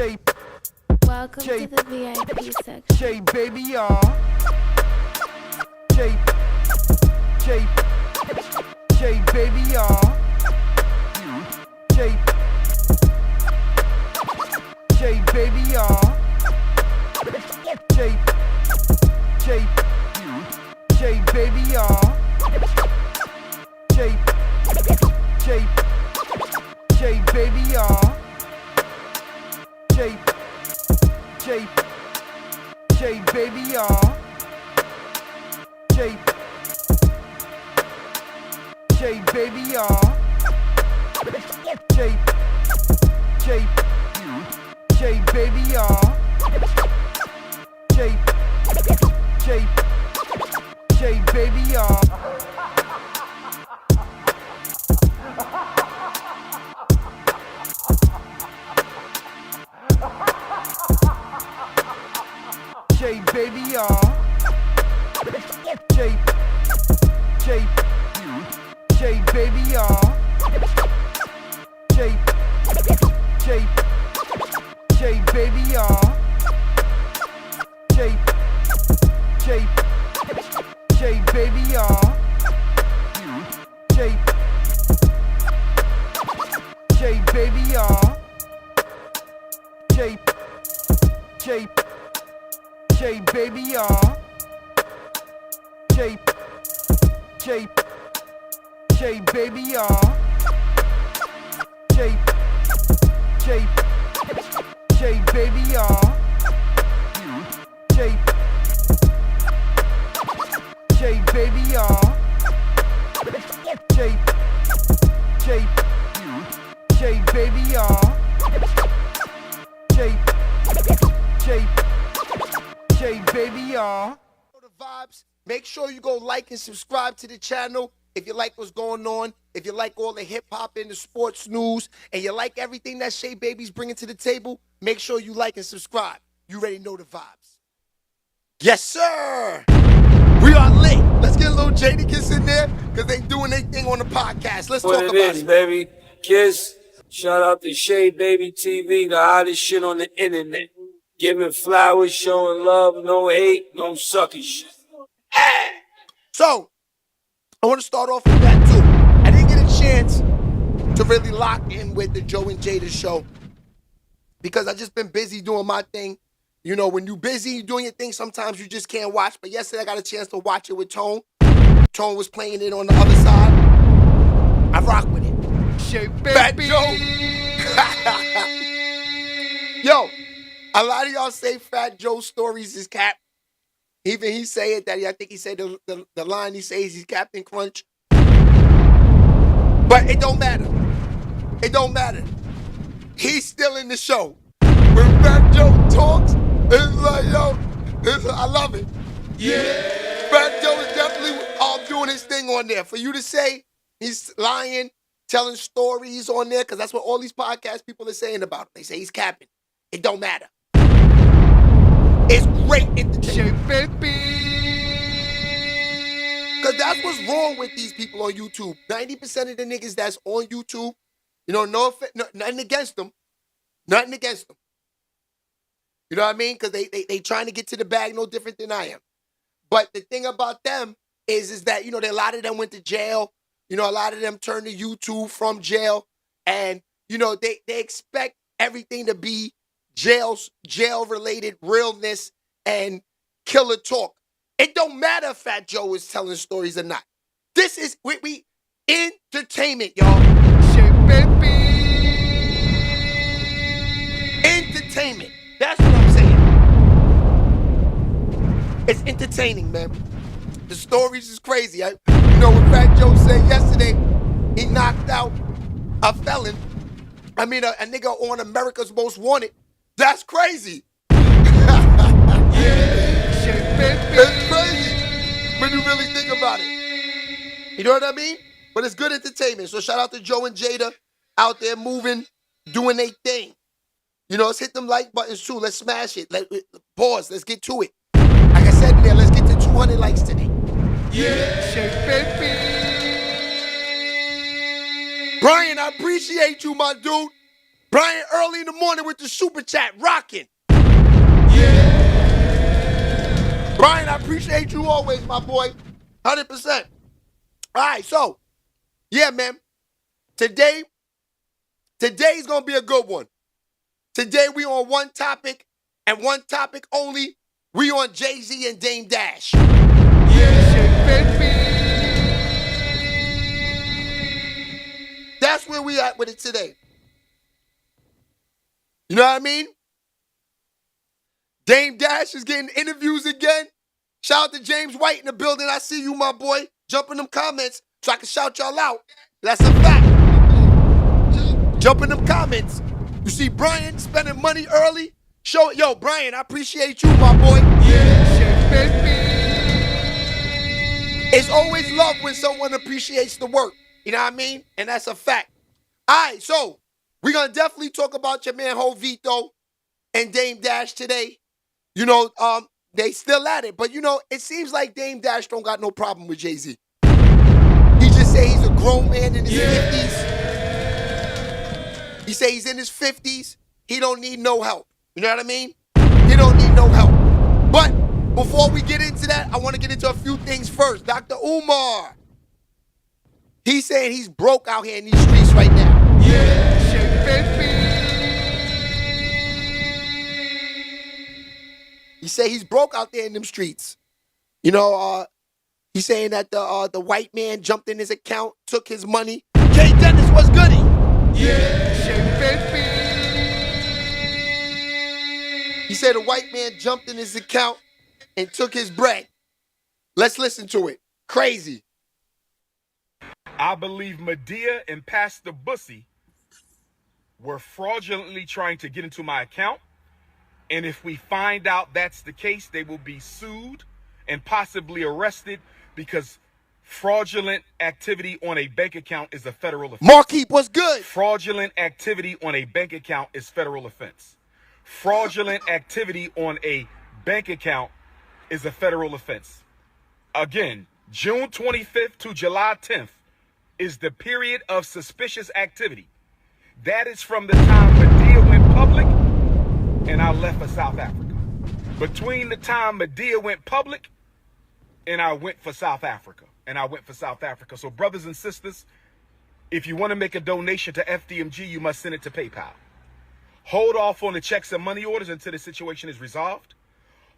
Welcome to the VIP section. Baby, y'all. J, baby, y'all. J, baby, y'all. J, baby, y'all. J, baby, y'all. J, baby, y'all. J, baby, y'all. Baby, y'all. Baby, y'all. Baby, y'all. Baby, y'all. Baby, y'all. Baby, y'all. Baby, y'all. Baby, y'all. Baby, y'all. Baby, y'all. Baby, y'all. Baby, y'all. Baby, y'all. The vibes. Make sure you go like and subscribe to the channel if you like what's going on, if you like all the hip-hop and the sports news, and you like everything that Shea Baby's bringing to the table. Make sure you like and subscribe. You already know the vibes. Yes, sir. We are lit. Let's get a little Jadakiss in there because they doing their thing on the podcast. Let's talk about it. Baby. Kiss. Shout out to SHEABABYTV, the hottest shit on the internet. Giving flowers, showing love, no hate, no sucking shit. So, I want to start off with that too. I didn't get a chance to really lock in with the Joe and Jada show because I just been busy doing my thing. You know, when you busy, you doing your thing, sometimes you just can't watch. But yesterday I got a chance to watch it with Tone. Tone was playing it on the other side. I rock with it. Fat Joe. Yo, a lot of y'all say Fat Joe's stories is cap. Even he say it that I think he said the line he says he's Captain Crunch. But it don't matter. It don't matter. He's still in the show. When Fat Joe talks, it's like, yo, I love it. Yeah. Fat Joe is definitely doing his thing on there. For you to say he's lying, telling stories on there, because that's what all these podcast people are saying about him. They say he's capping. It don't matter. It's great entertainment. Because that's what's wrong with these people on YouTube. 90% of the niggas that's on YouTube, you know, nothing against them. Nothing against them. You know what I mean? Because they trying to get to the bag no different than I am. But the thing about them is that, you know, a lot of them went to jail. You know, a lot of them turned to YouTube from jail. And, you know, they expect everything to be jail-related realness and killer talk. It don't matter if Fat Joe is telling stories or not. This is we entertainment, y'all. Entertainment. That's what I'm saying. It's entertaining, man. The stories is crazy. You know what Fat Joe said yesterday? He knocked out a felon. I mean, a nigga on America's Most Wanted. That's crazy. It's crazy when you really think about it. You know what I mean? But it's good entertainment. So shout out to Joe and Jada out there moving, doing their thing. You know, let's hit them like buttons too. Let's smash it. Pause. Let's get to it. Like I said in there, let's get to 200 likes today. Brian, I appreciate you, my dude. Brian early in the morning with the super chat, rocking. Brian, I appreciate you always, my boy. 100%. All right, so, yeah, man. Today's going to be a good one. Today we on one topic and one topic only. We on Jay-Z and Dame Dash. That's where we at with it today. You know what I mean? Dame Dash is getting interviews again. Shout out to James White in the building. I see you, my boy. Jump in them comments so I can shout y'all out. That's a fact. Jump in them comments. You see Brian spending money early? Show it. Yo, Brian, I appreciate you, my boy. It's always love when someone appreciates the work. You know what I mean? And that's a fact. All right, so we're going to definitely talk about your man Jovito and Dame Dash today. You know, they still at it. But, you know, it seems like Dame Dash don't got no problem with Jay-Z. He just say he's a grown man in his 50s. He say he's in his 50s. He don't need no help. You know what I mean? He don't need no help. But before we get into that, I want to get into a few things first. Dr. Umar. He's saying he's broke out here in these streets right now. He say he's broke out there in them streets. You know, he's saying that the white man jumped in his account, took his money. Jay Dennis, what's goody? He said the white man jumped in his account and took his bread. Let's listen to it. Crazy. I believe Medea and Pastor Bussy were fraudulently trying to get into my account. And if we find out that's the case, they will be sued and possibly arrested because fraudulent activity on a bank account is a federal offense. Markeep, what's good? Fraudulent activity on a bank account is federal offense. Fraudulent activity on a bank account is a federal offense. Again, June 25th to July 10th is the period of suspicious activity. That is from the time Medea went public and I left for South Africa. Between the time Medea went public and I went for South Africa. So brothers and sisters, if you want to make a donation to FDMG, you must send it to PayPal. Hold off on the checks and money orders until the situation is resolved.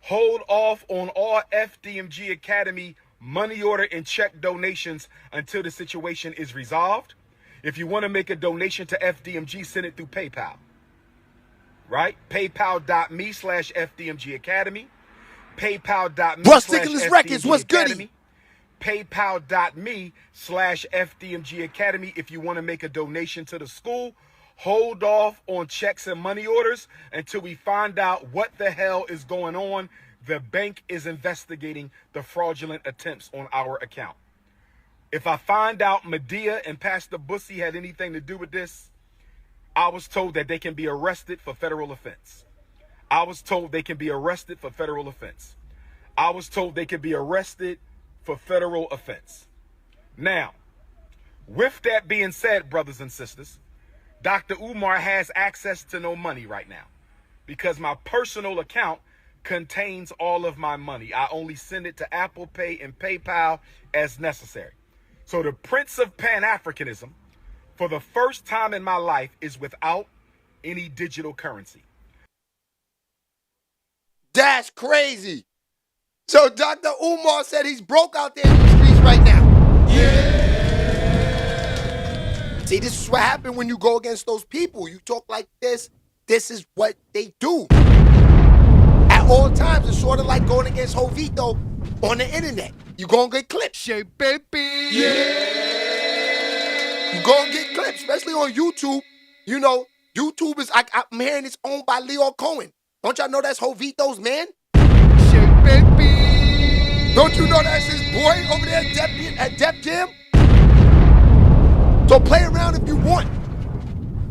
Hold off on all FDMG Academy money order and check donations until the situation is resolved. If you want to make a donation to FDMG, send it through PayPal. Right? PayPal.me/FDMG Academy. PayPal.me/FDMG Records, what's goody? Academy. PayPal.me/FDMG Academy. If you want to make a donation to the school, hold off on checks and money orders until we find out what the hell is going on. The bank is investigating the fraudulent attempts on our account. If I find out Medea and Pastor Bussy had anything to do with this, I was told that they can be arrested for federal offense. I was told they can be arrested for federal offense. I was told they could be arrested for federal offense. Now, with that being said, brothers and sisters, Dr. Umar has access to no money right now because my personal account contains all of my money. I only send it to Apple Pay and PayPal as necessary. So the Prince of Pan-Africanism, for the first time in my life, is without any digital currency. That's crazy. So Dr. Umar said he's broke out there in the streets right now. See, this is what happened when you go against those people. You talk like this. This is what they do. At all times, it's sort of like going against Jovito on the internet. You gonna get clips. Shea baby. You gonna get clips, especially on YouTube. You know, YouTube is, I'm hearing it's owned by Leo Cohen. Don't y'all know that's Jovito's man? Shea baby. Don't you know that's his boy over there at Def Jam? So play around if you want.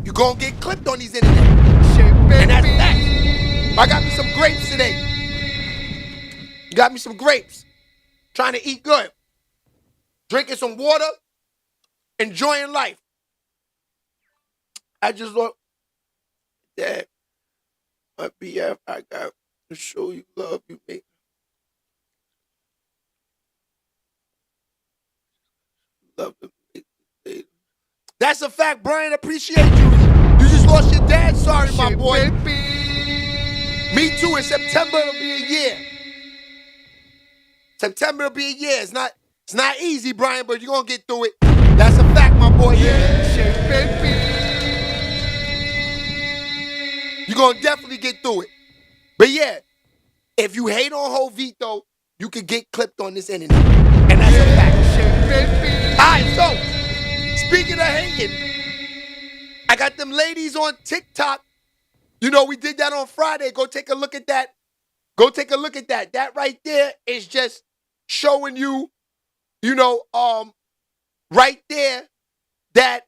You gonna get clipped on these internet. Shea baby. And that's that. I got me some grapes today. Got me some grapes. Trying to eat good. Drinking some water. Enjoying life. I just thought, that. My BF, I got to show you love, you make. Love to make the day. That's a fact, Brian. Appreciate you. You just lost your dad. Sorry, my boy. Me too. In September, it'll be a year. September will be a year. It's not easy, Brian, but you're gonna get through it. That's a fact, my boy. You're gonna definitely get through it. But yeah, if you hate on Jovito, you could get clipped on this internet. And that's a fact. Alright, so speaking of hating, I got them ladies on TikTok. You know, we did that on Friday. Go take a look at that. Go take a look at that. That right there is just showing you, right there that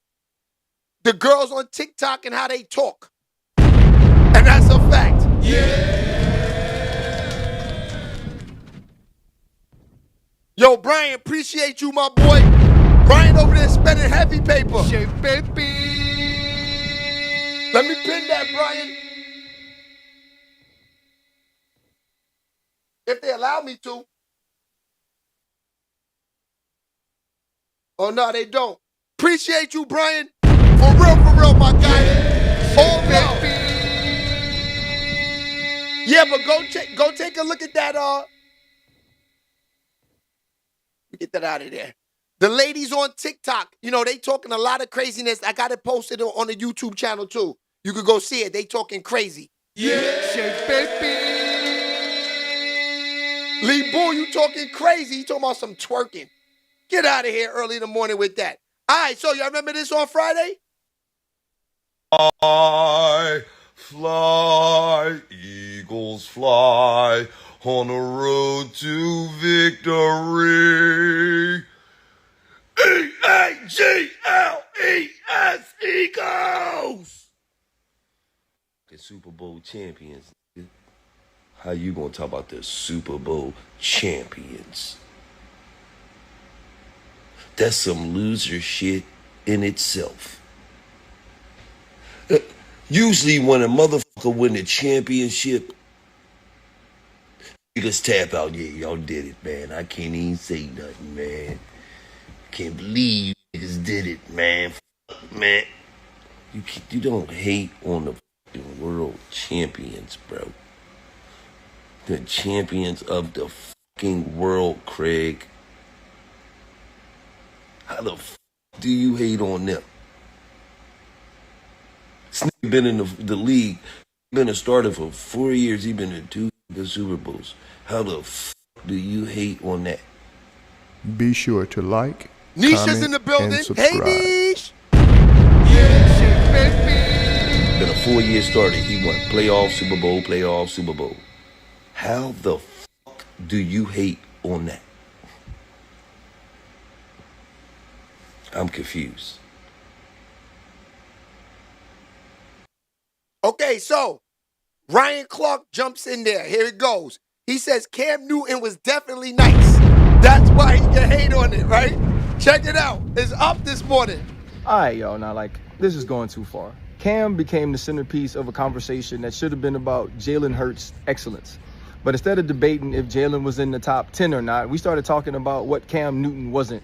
the girls on TikTok and how they talk. And that's a fact. Yeah. Yo, Brian, appreciate you, my boy. Brian over there spending heavy paper. Let me pin that, Brian. If they allow me to. Oh, no, they don't. Appreciate you, Brian. For real, my guy. All love. Yeah, but go take a look at that. Get that out of there. The ladies on TikTok, they talking a lot of craziness. I got it posted on the YouTube channel, too. You could go see it. They talking crazy. Yeah, baby. Lee Boo, you talking crazy. You talking about some twerking. Get out of here early in the morning with that. All right, so y'all remember this on Friday? Fly, eagles fly on the road to victory. E-A-G-L-E-S, Eagles! The Super Bowl champions. How you gonna talk about the Super Bowl champions? That's some loser shit in itself. Usually when a motherfucker win the championship, you just tap out, yeah, y'all did it, man. I can't even say nothing, man. Can't believe you niggas did it, man. Man. You don't hate on the fucking world champions, bro. The champions of the fucking world, Craig. How the fuck do you hate on them? This nigga been in the league, been a starter for 4 years. He been in 2 Super Bowls. How the fuck do you hate on that? Be sure to like, Nisha's comment, in the building. and subscribe. Hey, Nish. Yeah, baby. Been a 4-year starter. He won playoff, Super Bowl, playoff, Super Bowl. How the fuck do you hate on that? I'm confused. Okay, so Ryan Clark jumps in there. Here it goes. He says Cam Newton was definitely nice. That's why he can hate on it, right? Check it out. It's up this morning. All right, y'all. Now, this is going too far. Cam became the centerpiece of a conversation that should have been about Jalen Hurts' excellence. But instead of debating if Jalen was in the top 10 or not, we started talking about what Cam Newton wasn't.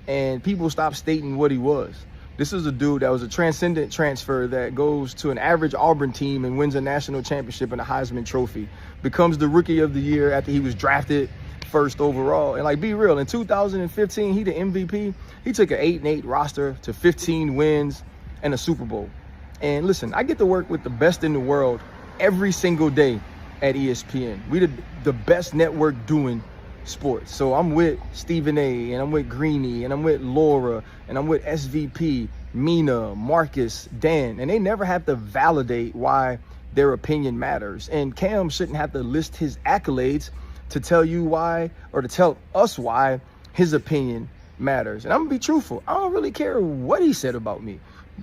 And people stopped stating what he was. This is a dude that was a transcendent transfer that goes to an average Auburn team and wins a national championship and a Heisman Trophy. Becomes the Rookie of the Year after he was drafted first overall. And be real, in 2015, he the MVP. He took an 8-8 roster to 15 wins and a Super Bowl. And listen, I get to work with the best in the world every single day at ESPN. We the best network doing sports. So I'm with Stephen A, and I'm with Greeny, and I'm with Laura, and I'm with SVP, Mina, Marcus, Dan, and they never have to validate why their opinion matters. And Cam shouldn't have to list his accolades to tell you why, or to tell us why his opinion matters. And I'm gonna be truthful. I don't really care what he said about me.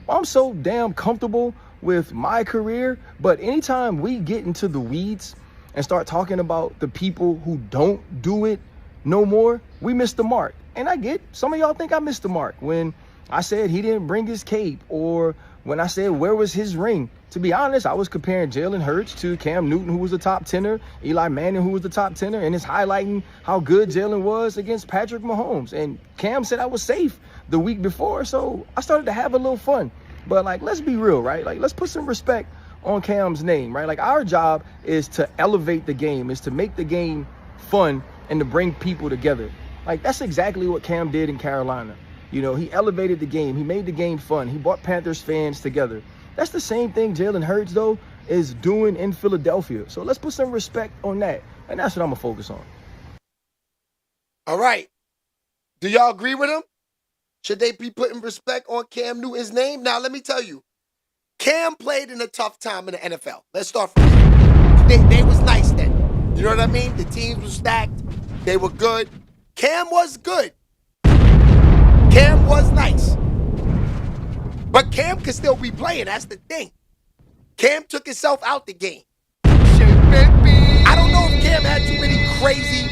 I'm so damn comfortable with my career, but anytime we get into the weeds and start talking about the people who don't do it no more, we miss the mark. And I get some of y'all think I missed the mark when I said he didn't bring his cape, or when I said, where was his ring? To be honest, I was comparing Jalen Hurts to Cam Newton, who was the top tenor, Eli Manning, who was the top tenor, and it's highlighting how good Jalen was against Patrick Mahomes. And Cam said I was safe the week before, so I started to have a little fun. But, like, let's be real, right? Like, let's put some respect on Cam's name, right? Like, our job is to elevate the game, is to make the game fun and to bring people together. Like, that's exactly what Cam did in Carolina. You know, he elevated the game. He made the game fun. He brought Panthers fans together. That's the same thing Jalen Hurts, though, is doing in Philadelphia. So let's put some respect on that. And that's what I'm going to focus on. All right. Do y'all agree with him? Should they be putting respect on Cam Newton's name? Now, let me tell you. Cam played in a tough time in the NFL. Let's start from there. They was nice then. You know what I mean? The teams were stacked. They were good. Cam was good. Cam was nice. But Cam could still be playing. That's the thing. Cam took himself out the game. I don't know if Cam had too many crazy.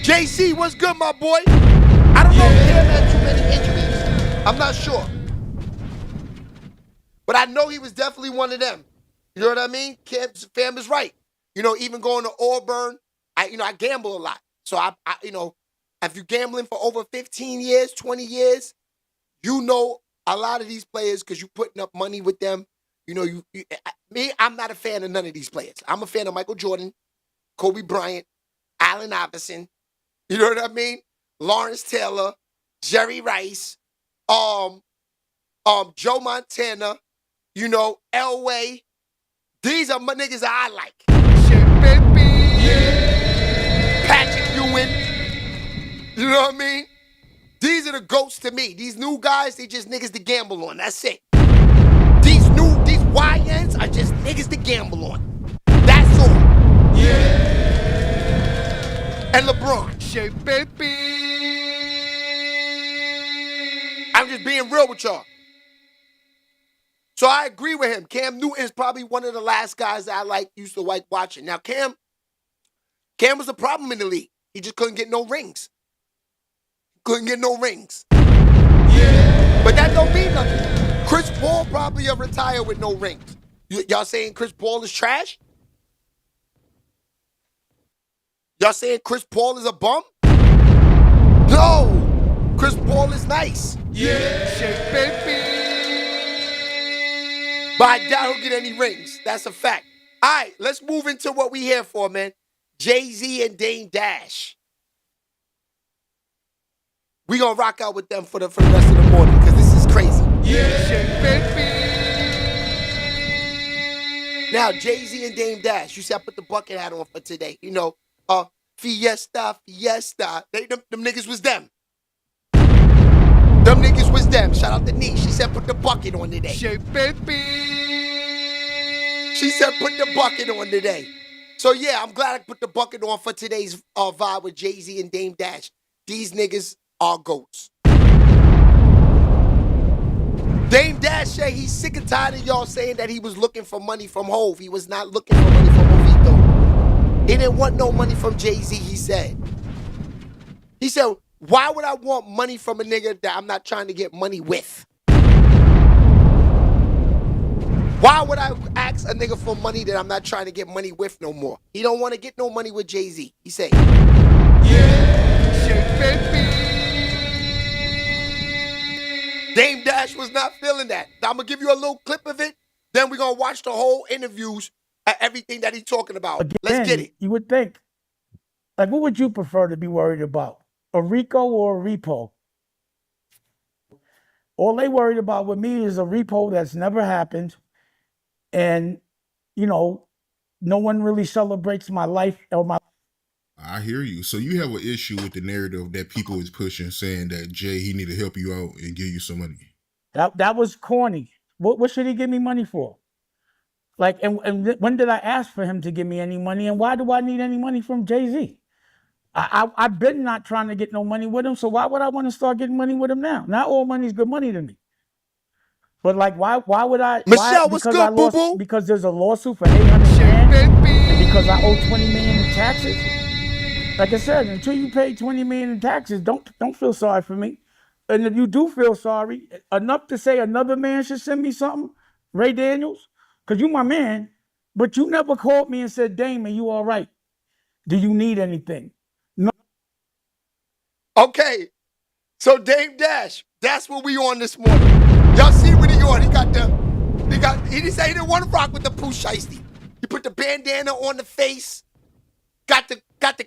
JC, what's good, my boy? I don't know if Cam had too many injuries. I'm not sure. But I know he was definitely one of them. You know what I mean? Cam's fam is right. You know, even going to Auburn, I gamble a lot. So I if you're gambling for over 15 years, 20 years, you know a lot of these players because you're putting up money with them. You know, I'm not a fan of none of these players. I'm a fan of Michael Jordan, Kobe Bryant, Allen Iverson. You know what I mean? Lawrence Taylor, Jerry Rice, Joe Montana, you know, Elway. These are my niggas that I like. Patrick Ewing. You know what I mean? These are the GOATs to me. These new guys, they just niggas to gamble on. That's it. These YNs are just niggas to gamble on. That's all. Yeah. And LeBron. I'm just being real with y'all. So I agree with him. Cam Newton is probably one of the last guys that I used to like watching. Now, Cam was a problem in the league. He just couldn't get no rings. Couldn't get no rings. Yeah. But that don't mean nothing. Chris Paul probably will retire with no rings. Y'all saying Chris Paul is trash? Y'all saying Chris Paul is a bum? No. Chris Paul is nice. Yeah. But I doubt he'll get any rings. That's a fact. All right, let's move into what we here for, man. Jay-Z and Dame Dash. We gonna rock out with them for the rest of the morning because this is crazy. Yeah, baby. Now, Jay-Z and Dame Dash. You see, I put the bucket hat on for today. You know, Fiesta. Them niggas was them. Them niggas was them. Shout out to Nee. She said put the bucket on today. She said put the bucket on today. So yeah, I'm glad I put the bucket on for today's vibe with Jay-Z and Dame Dash. These niggas are GOATs. Dame Dash said he's sick and tired of y'all saying that he was looking for money from Hov. He was not looking for money from Ovito. He didn't want no money from Jay-Z, he said. He said, why would I want money from a nigga that I'm not trying to get money with? Why would I ask a nigga for money that I'm not trying to get money with no more? He don't want to get no money with Jay-Z. He said, yeah, baby. Dame Dash was not feeling that. Now, I'm going to give you a little clip of it. Then we're going to watch the whole interviews, everything that he's talking about. Again, let's get it. You would think, like, what would you prefer to be worried about? A RICO or a repo? All they worried about with me is a repo that's never happened. And, you know, no one really celebrates my life or my... I hear you. So you have an issue with the narrative that people is pushing, saying that Jay, he need to help you out and give you some money. That was corny. What should he give me money for? Like, and when did I ask for him to give me any money? And why do I need any money from Jay-Z? I've been not trying to get no money with him, so why would I want to start getting money with him now? Not all money's good money to me. But like, why would I? Michelle, what's good, boo-boo? Because there's a lawsuit for $800,000, and because I owe $20 million in taxes. Like I said, until you pay $20 million in taxes, don't feel sorry for me. and if you do feel sorry, enough to say another man should send me something, Ray Daniels, because you my man, but you never called me and said, Damon, you all right? Do you need anything? No. Okay. So Dame Dash, that's what we on this morning. Y'all see what he on? He didn't say he didn't want to rock with the Pooh Shiesty. He put the bandana on the face, got the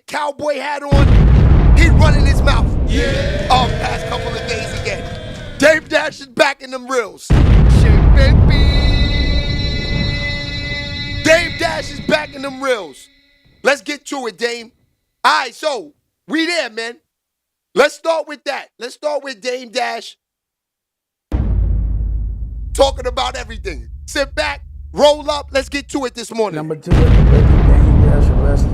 cowboy hat on. He running his mouth. Yeah. Past couple of days again. Dame Dash is back in them reels. Shit, baby. Dame Dash is back in them reels. Let's get to it, Dame. All right, so we there, man. Let's start with that. Let's start with Dame Dash talking about everything. Sit back, roll up. Let's get to it this morning. Number 2, Dame Dash arrested.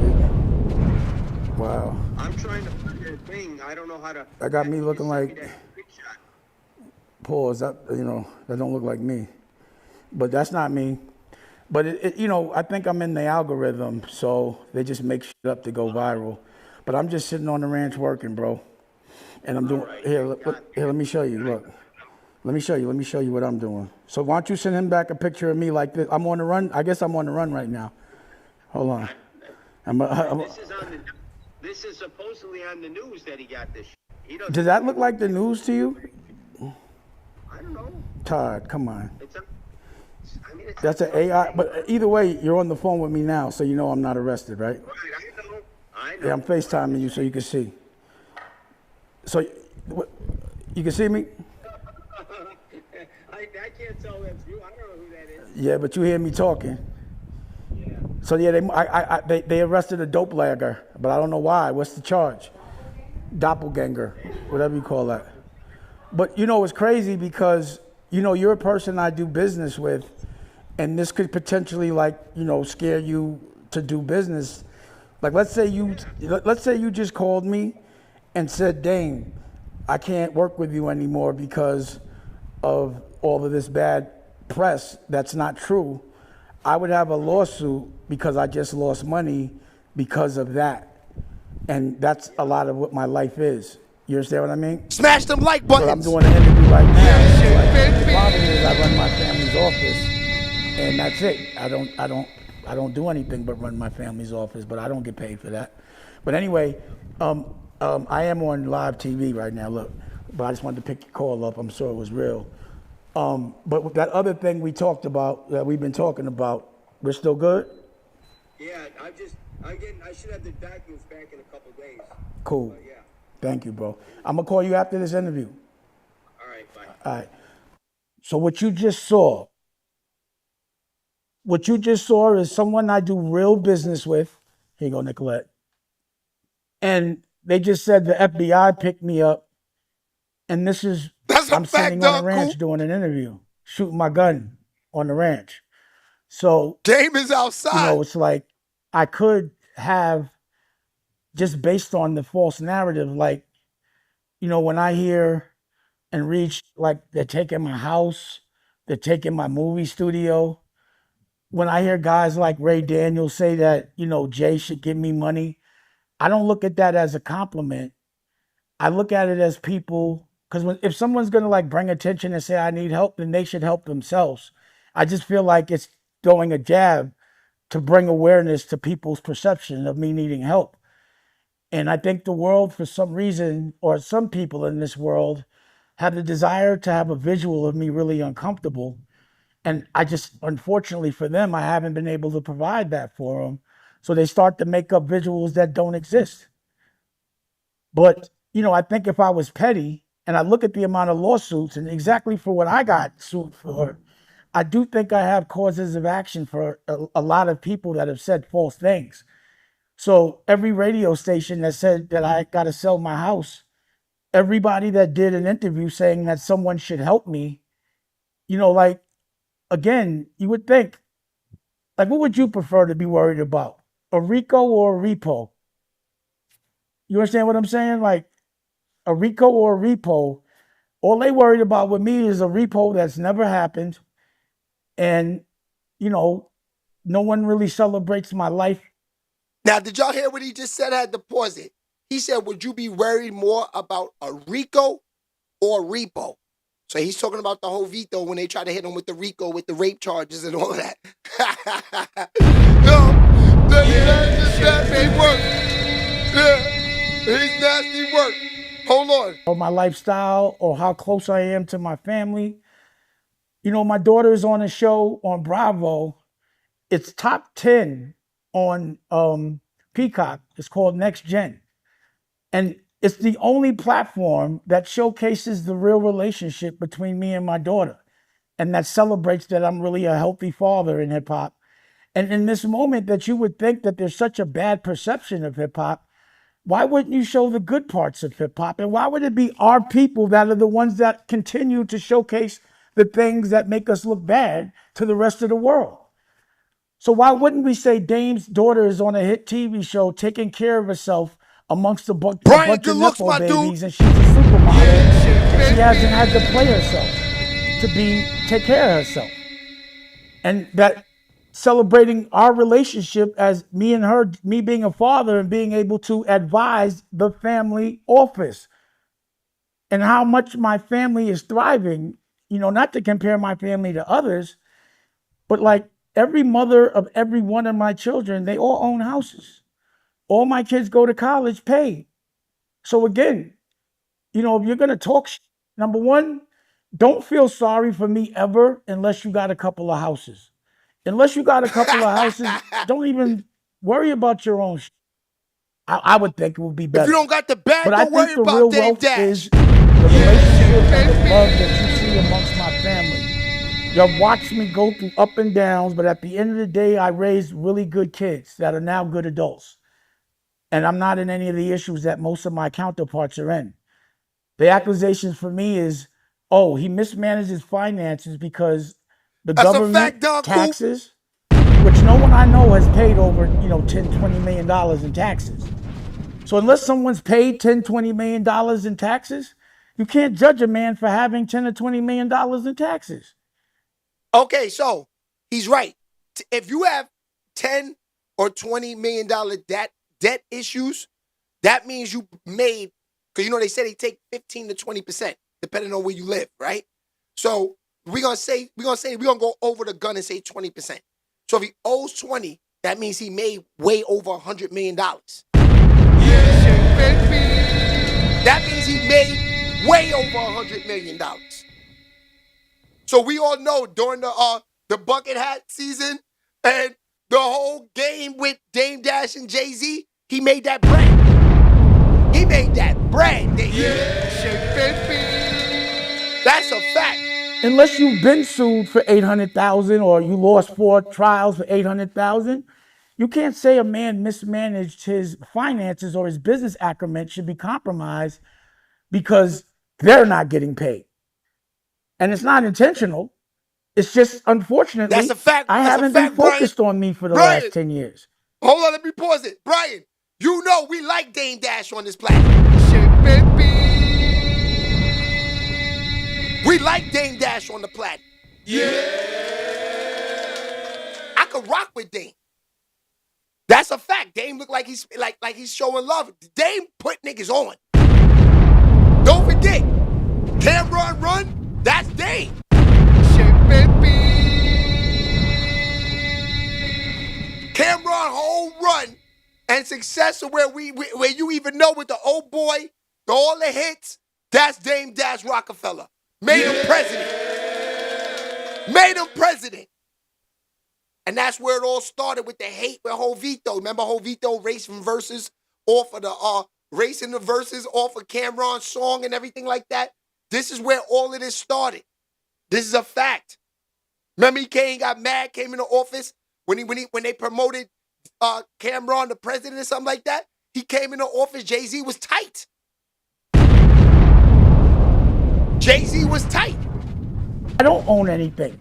Wow. I'm trying to put your thing. I don't know how to. That got me looking like. Pause. That don't look like me, but that's not me. But I think I'm in the algorithm, so they just make shit up to go viral. But I'm just sitting on the ranch working, bro. And I'm doing here. Let me show you. Look, let me show you what I'm doing. So why don't you send him back a picture of me like this? I'm on the run. I guess I'm on the run right now. Hold on. This is supposedly on the news that he got this. Does that look like the news to you? I don't know. Todd, come on. That's an AI. But either way, you're on the phone with me now, so you know I'm not arrested, right? I know. Yeah, I'm FaceTiming you so you can see. So, you can see me? I can't tell that's you. I don't know who that is. Yeah, but you hear me talking. Yeah. So yeah, they arrested a dope lagger, but I don't know why. What's the charge? Doppelganger, whatever you call that. But it's crazy because you're a person I do business with, and this could potentially scare you to do business. Like let's say you just called me and said, Dame, I can't work with you anymore because of all of this bad press. That's not true. I would have a lawsuit because I just lost money because of that. And that's a lot of what my life is. You understand what I mean? Smash them like buttons. But I'm doing an interview right now. The problem is I run my family's office, and that's it. I don't do anything but run my family's office, but I don't get paid for that. But anyway, I am on live TV right now. Look, but I just wanted to pick your call up. I'm sure it was real. But that other thing we talked about, that we've been talking about, we're still good? Yeah, I should have the documents back in a couple days. Cool. Yeah. Thank you, bro. I'm going to call you after this interview. All right, bye. All right. So what you just saw is someone I do real business with. Here you go, Nicolette. And they just said the FBI picked me up. And I'm sitting on the ranch doing an interview, shooting my gun on the ranch. So Dame is outside. It's like I could have, just based on the false narrative, when I hear and read they're taking my house, they're taking my movie studio. When I hear guys like Ray Daniels say that, Jay should give me money, I don't look at that as a compliment. I look at it as people, because if someone's going to bring attention and say I need help, then they should help themselves. I just feel like it's throwing a jab to bring awareness to people's perception of me needing help. And I think the world, for some reason, or some people in this world, have the desire to have a visual of me really uncomfortable. And unfortunately for them, I haven't been able to provide that for them. So they start to make up visuals that don't exist. But, I think if I was petty, and I look at the amount of lawsuits and exactly for what I got sued for, I do think I have causes of action for a lot of people that have said false things. So every radio station that said that I got to sell my house, everybody that did an interview saying that someone should help me, again, you would think, what would you prefer to be worried about? A RICO or a repo? You understand what I'm saying? A RICO or a repo, all they worried about with me is a repo that's never happened. And, no one really celebrates my life. Now, did y'all hear what he just said? I had to pause it. He said, would you be worried more about a RICO or repo. So he's talking about the whole veto when they try to hit him with the RICO, with the rape charges and all of that. Yo, that ain't work. Yeah, he's nasty work. Hold on. Or my lifestyle or how close I am to my family. You know, my daughter is on a show on Bravo. It's top 10 on Peacock. It's called Next Gen. And it's the only platform that showcases the real relationship between me and my daughter, and that celebrates that I'm really a healthy father in hip hop. And in this moment that you would think that there's such a bad perception of hip hop, why wouldn't you show the good parts of hip hop? And why would it be our people that are the ones that continue to showcase the things that make us look bad to the rest of the world? So why wouldn't we say Dame's daughter is on a hit TV show taking care of herself amongst a bunch of Nepo babies, and she's a supermodel, and she hasn't had to play herself to take care of herself? And that celebrating our relationship as me and her, me being a father and being able to advise the family office and how much my family is thriving, you know, not to compare my family to others, but like every mother of every one of my children, they all own houses. All my kids go to college paid. So again, you know, if you're going to talk, number one, don't feel sorry for me ever unless you got a couple of houses. Unless you got a couple of houses, don't even worry about your own. I would think it would be better. If you don't got the bag, but I don't worry think the about real Dame wealth Dash. is the relationship and the love that you see amongst my family. You've watched me go through up and downs, but at the end of the day, I raised really good kids that are now good adults. And I'm not in any of the issues that most of my counterparts are in. The accusations for me is, oh, he mismanages finances because the government taxes, which no one I know has paid over, you know, $10, $20 million in taxes. So unless someone's paid $10, $20 million in taxes, you can't judge a man for having $10 or $20 million in taxes. Okay, so he's right. If you have $10 or $20 million debt issues, that means you made, because you know they said they take 15 to 20%, depending on where you live, right? So we're gonna go over the gun and say 20%. So if he owes 20, that means he made way over $100 million. That means he made way over $100 million. So we all know during the bucket hat season and the whole game with Dame Dash and Jay-Z, he made that bread. He made that bread. That's a fact. Unless you've been sued for $800,000 or you lost 4 trials for $800,000, you can't say a man mismanaged his finances or his business acumen should be compromised because they're not getting paid. And it's not intentional. It's just, unfortunately, that's a fact. I haven't been focused on me for the last 10 years. Hold on, let me pause it. Brian, you know we like Dame Dash on this platform. We like Dame Dash on the platform. Yeah. I could rock with Dame. That's a fact. Dame look like he's showing love. Dame put niggas on. Don't forget, Cameron Run, that's Dame. Cameron whole run and success of where you even know with the old boy, all the hits, that's Dame Dash Rockefeller. Made him president. Made him president. And that's where it all started with the hate with Jovito. Remember Jovito racing verses off of the racing the verses off of Cameron's song and everything like that? This is where all of this started. This is a fact. Remember he got mad, came into office when they promoted Cameron the president or something like that. He came into office, Jay-Z was tight. Jay-Z was tight. I don't own anything,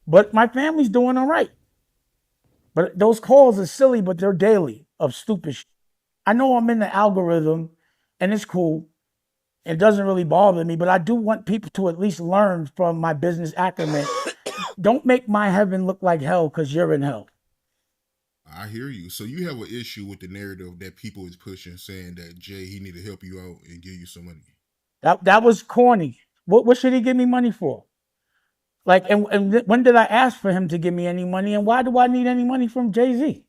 but my family's doing all right. But those calls are silly, but they're daily of stupid shit. I know I'm in the algorithm and it's cool. It doesn't really bother me, but I do want people to at least learn from my business acumen. Don't make my heaven look like hell because you're in hell. I hear you. So you have an issue with the narrative that people is pushing, saying that Jay, he need to help you out and give you some money. That was corny. What should he give me money for? Like, when did I ask for him to give me any money? And why do I need any money from Jay-Z?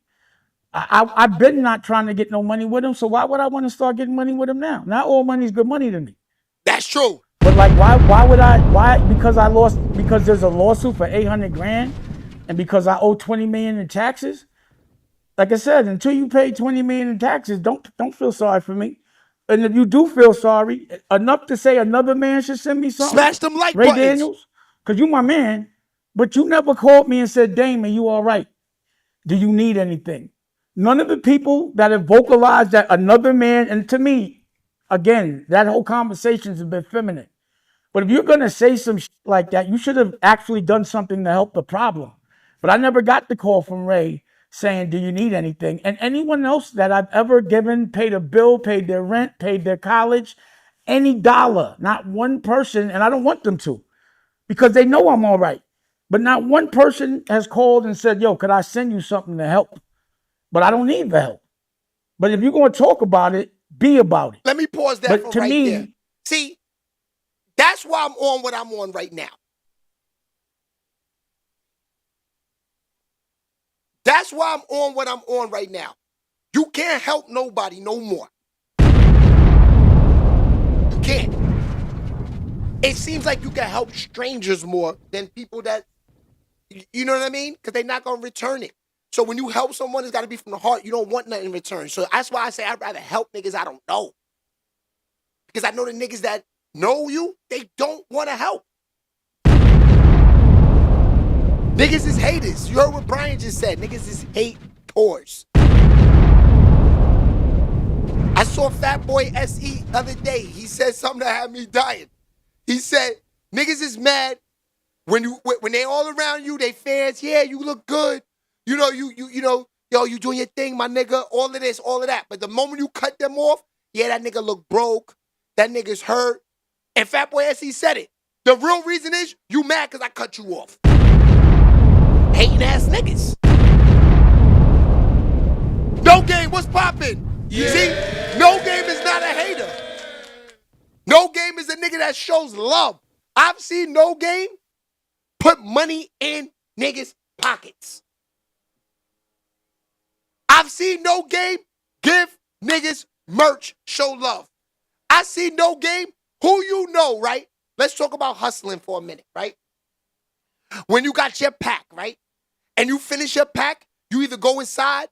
I've been not trying to get no money with him, so why would I want to start getting money with him now? Not all money's good money to me. That's true. But like, why would I? Why? Because there's a lawsuit for 800 grand, and because I owe 20 million in taxes. Like I said, until you pay 20 million in taxes, don't feel sorry for me. And if you do feel sorry, enough to say another man should send me something. Smash them like Ray buttons. Daniels, because you my man, but you never called me and said, Damon, you all right? Do you need anything? None of the people that have vocalized that another man, and to me, again, that whole conversation's a bit feminine. But if you're going to say some like that, you should have actually done something to help the problem. But I never got the call from Ray saying, do you need anything? And anyone else that I've ever given, paid a bill, paid their rent, paid their college, any dollar, not one person, and I don't want them to, because they know I'm all right. But not one person has called and said, yo, could I send you something to help? But I don't need the help. But if you're going to talk about it, be about it. Let me pause that But for right me, there. See, that's why I'm on what I'm on right now. That's why I'm on what I'm on right now. You can't help nobody no more. You can't. It seems like you can help strangers more than people that, you know what I mean? Because they're not going to return it. So when you help someone, it's got to be from the heart. You don't want nothing in return. So that's why I say I'd rather help niggas I don't know. Because I know the niggas that know you, they don't want to help. Niggas is haters. You heard what Brian just said. Niggas is haters. I saw Fat Boy SE the other day. He said something that had me dying. He said, niggas is mad when they all around you, they fans, yeah, you look good. You know, you know, yo, you doing your thing, my nigga, all of this, all of that. But the moment you cut them off, yeah, that nigga look broke. That nigga's hurt. And Fat Boy SE said it. The real reason is you mad because I cut you off. Hating ass niggas. No Game, what's poppin'? Yeah. See, No Game is not a hater. No Game is a nigga that shows love. I've seen No Game put money in niggas' pockets. I've seen No Game give niggas merch, show love. I see No Game, who you know, right? Let's talk about hustling for a minute, right? When you got your pack, right? And you finish your pack, you either go inside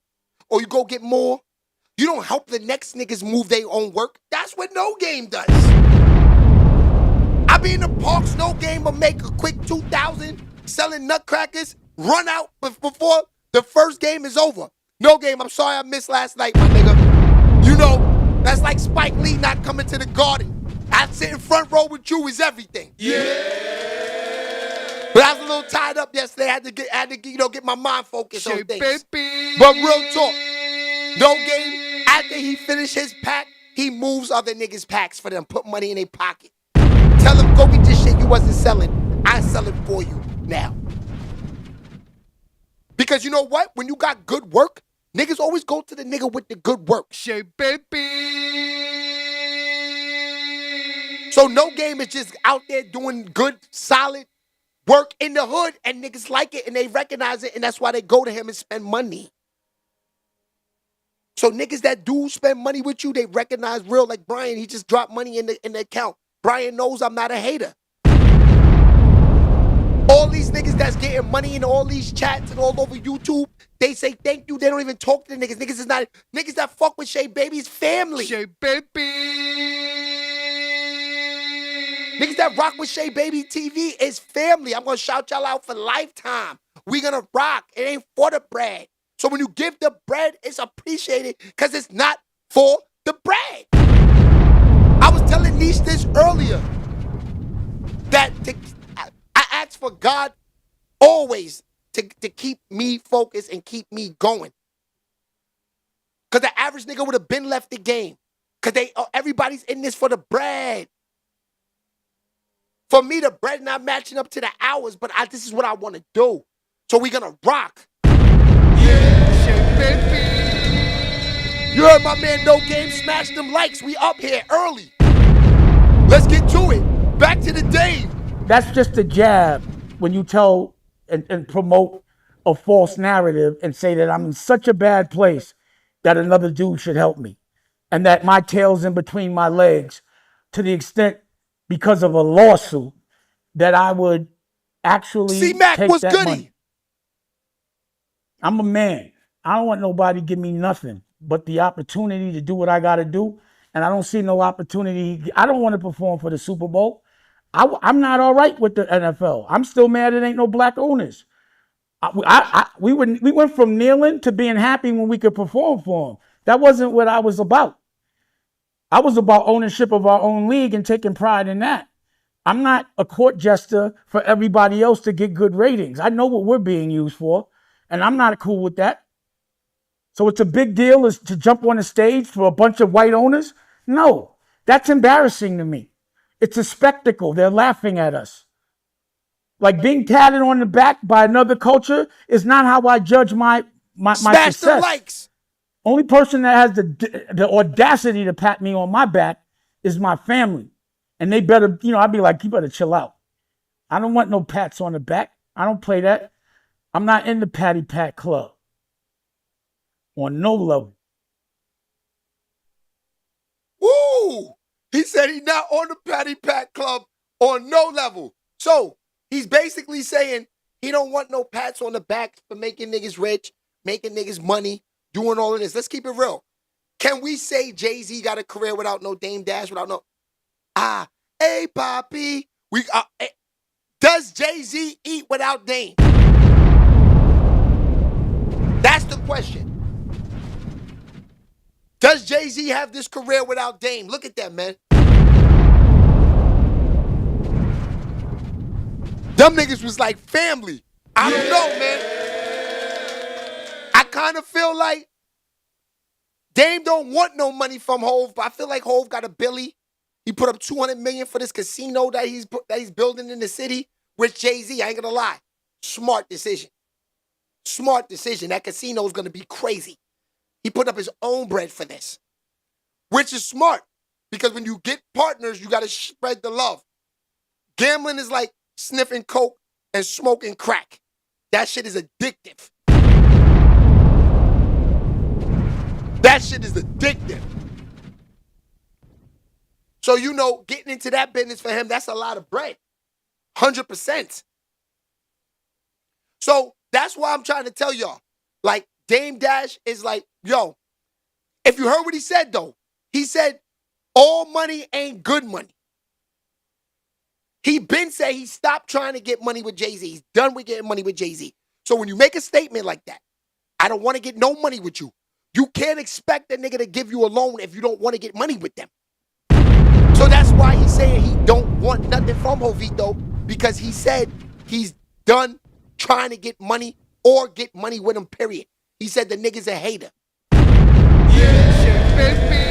or you go get more. You don't help the next niggas move their own work. That's what No Game does. I be in the parks, No Game will make a quick 2,000 selling nutcrackers, run out before the first game is over. No Game, I'm sorry I missed last night, my nigga. You know, that's like Spike Lee not coming to the Garden. I sit in front row with you is everything. Yeah. But I was a little tied up yesterday. I had to get my mind focused on things. But real talk, No Game, after he finished his pack, he moves other niggas' packs for them, put money in their pocket. Tell them, go get this shit you wasn't selling. I sell it for you now. Because you know what? When you got good work, niggas always go to the nigga with the good work. So No Game is just out there doing good, solid work in the hood, and niggas like it, and they recognize it, and that's why they go to him and spend money. So niggas that do spend money with you, they recognize real. Like Brian, he just dropped money in the account. Brian knows I'm not a hater. All these niggas that's getting money in all these chats and all over YouTube, they say thank you. They don't even talk to the niggas. Niggas is not niggas that fuck with Shay Baby's family. Shay Baby. Niggas that rock with Shay Baby TV is family. I'm gonna shout y'all out for lifetime. We gonna rock. It ain't for the bread. So when you give the bread, it's appreciated because it's not for the bread. I was telling Niche this earlier that I ask for God always to keep me focused and keep me going. Because the average nigga would have been left the game. Because everybody's in this for the bread. For me, the bread not matching up to the hours, but this is what I want to do. So we gonna rock. You heard my man No Game, smash them likes. We up here early. Let's get to it. Back to the Dame. That's just a jab when you tell and promote a false narrative and say that I'm in such a bad place that another dude should help me and that my tail's in between my legs to the extent because of a lawsuit that I would actually C-Mac, take what's that goody? money. I'm a man. I don't want nobody to give me nothing but the opportunity to do what I got to do. And I don't see no opportunity. I don't want to perform for the Super Bowl. I'm not all right with the NFL. I'm still mad it ain't no black owners. We went from kneeling to being happy when we could perform for them. That wasn't what I was about. I was about ownership of our own league and taking pride in that. I'm not a court jester for everybody else to get good ratings. I know what we're being used for, and I'm not cool with that. So it's a big deal is to jump on a stage for a bunch of white owners? No, that's embarrassing to me. It's a spectacle. They're laughing at us. Like being patted on the back by another culture is not how I judge my Smash success. the likes. Only person that has the audacity to pat me on my back is my family. And they better, I'd be like, you better chill out. I don't want no pats on the back. I don't play that. I'm not in the patty pat club. On no level. Woo! He said he's not on the patty pat club on no level. So he's basically saying he don't want no pats on the back for making niggas rich, making niggas money, doing all of this. Let's keep it real. Can we say Jay-Z got a career without no Dame Dash, without no... hey, Poppy. Does Jay-Z eat without Dame? That's the question. Does Jay-Z have this career without Dame? Look at that, man. Them niggas was like family. I don't know, man. I kind of feel like Dame don't want no money from Hov, but I feel like Hov got a Billy. He put up $200 million for this casino that he's building in the city with Jay-Z. I ain't gonna lie. Smart decision. Smart decision. That casino is gonna be crazy. He put up his own bread for this, which is smart because when you get partners, you gotta spread the love. Gambling is like sniffing coke and smoking crack. That shit is addictive. That shit is addictive. So, getting into that business for him, that's a lot of bread. 100%. So, that's why I'm trying to tell y'all. Like, Dame Dash is like, yo, if you heard what he said, though, he said, all money ain't good money. He been said he stopped trying to get money with Jay-Z. He's done with getting money with Jay-Z. So when you make a statement like that, I don't want to get no money with you. You can't expect a nigga to give you a loan if you don't want to get money with them. So that's why he's saying he don't want nothing from Jovito, because he said he's done trying to get money or get money with him, period. He said the nigga's a hater. Yeah, shit, baby.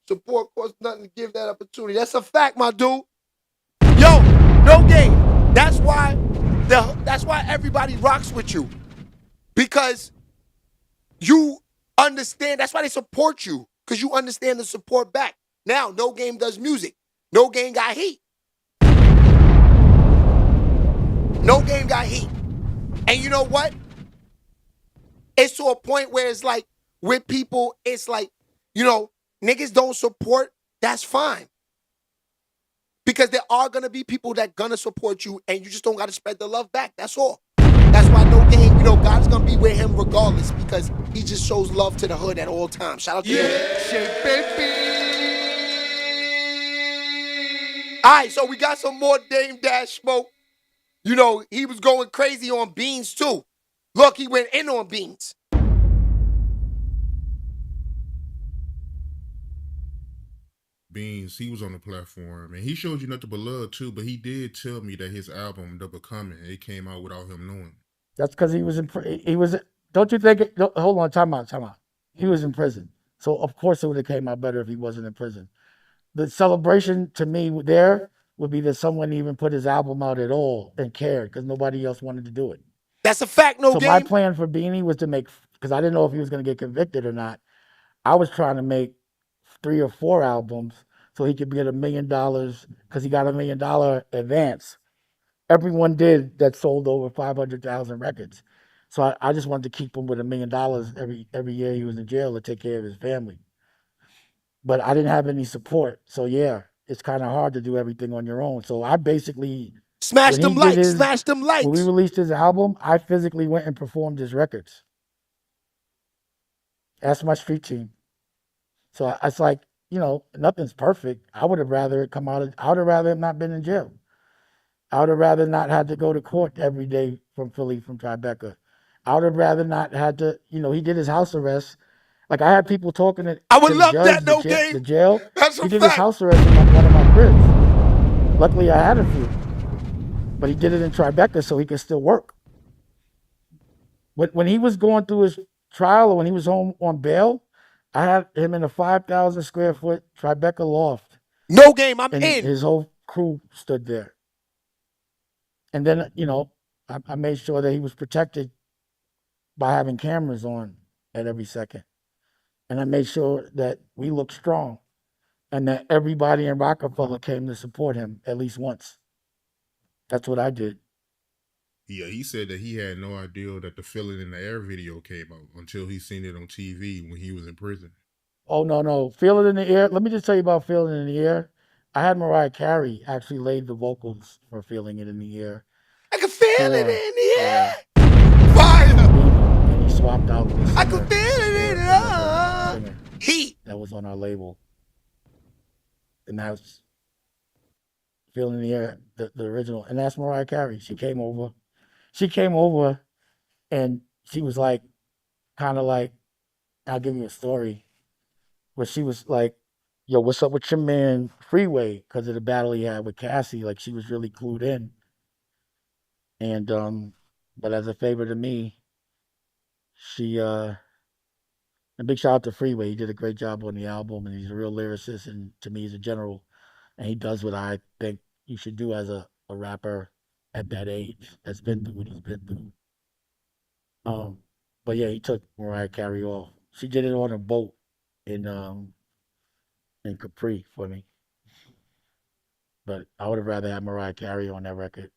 Support costs nothing to give that opportunity. That's a fact, my dude. Yo, no game. That's why everybody rocks with you. Because you understand. That's why they support you. Because you understand the support back. Now, No Game does music. No Game got heat. No Game got heat. And you know what? It's to a point where it's like, with people, it's like, niggas don't support, that's fine. Because there are going to be people that going to support you, and you just don't got to spread the love back. That's all. That's why No Game, God's going to be with him regardless, because he just shows love to the hood at all times. Shout out to him. Shit, baby. All right, so we got some more Dame Dash smoke. He was going crazy on Beans, too. Look, he went in on Beans. Beans, he was on the platform, and he showed you nothing but love too, but he did tell me that his album, The Becoming, it came out without him knowing. That's because he was don't you think, hold on, time out. He was in prison. So, of course, it would have came out better if he wasn't in prison. The celebration, to me, there would be that someone even put his album out at all and cared because nobody else wanted to do it. That's a fact, no So game. my plan for Beanie was to make, because I didn't know if he was going to get convicted or not. I was trying to make 3 or 4 albums so he could get $1 million because he got $1 million advance. Everyone did that sold over 500,000 records. So I just wanted to keep him with $1 million every year he was in jail to take care of his family. But I didn't have any support. So yeah, it's kind of hard to do everything on your own. So I basically Smash them likes, smash them likes. When we released his album, I physically went and performed his records. That's my street team. So it's like, you know, nothing's perfect. I would have rather it come out. I would have rather him not been in jail. I would have rather not had to go to court every day from Philly, from Tribeca. I would have rather not had to, you know, he did his house arrest. Like I had people talking to I would to the love judge, that, no game. the jail. That's He a did his fact. house arrest in one of my cribs. Luckily, I had a few, but he did it in Tribeca so he could still work. When he was going through his trial or when he was home on bail, I had him in a 5,000 square foot Tribeca loft. No game, I'm and in. His whole crew stood there. And then, you know, I made sure that he was protected by having cameras on at every second. And I made sure that we looked strong and that everybody in Rockefeller came to support him at least once. That's what I did. Yeah, he said that he had no idea that the Feeling in the Air video came out until he seen it on TV when he was in prison. Oh, no. Feel It in the Air. Let me just tell you about Feeling It in the Air. I had Mariah Carey actually laid the vocals for Feeling It in the Air. I can feel it in the air. Fire! And he swapped out the singer. I can feel it in the air. Heat. That was on our label. And that's Feeling in the Air, the original. And that's Mariah Carey. She came over and she was like, kind of like, I'll give you a story. Where she was like, yo, what's up with your man Freeway? Because of the battle he had with Cassie. Like, she was really clued in. And, but as a favor to me, she, a big shout out to Freeway. He did a great job on the album, and he's a real lyricist, and to me, he's a general. And he does what I think you should do as a rapper at that age that's been through what he's been through. But yeah, he took Mariah Carey off. She did it on a boat in Capri for me. But I would have rather had Mariah Carey on that record.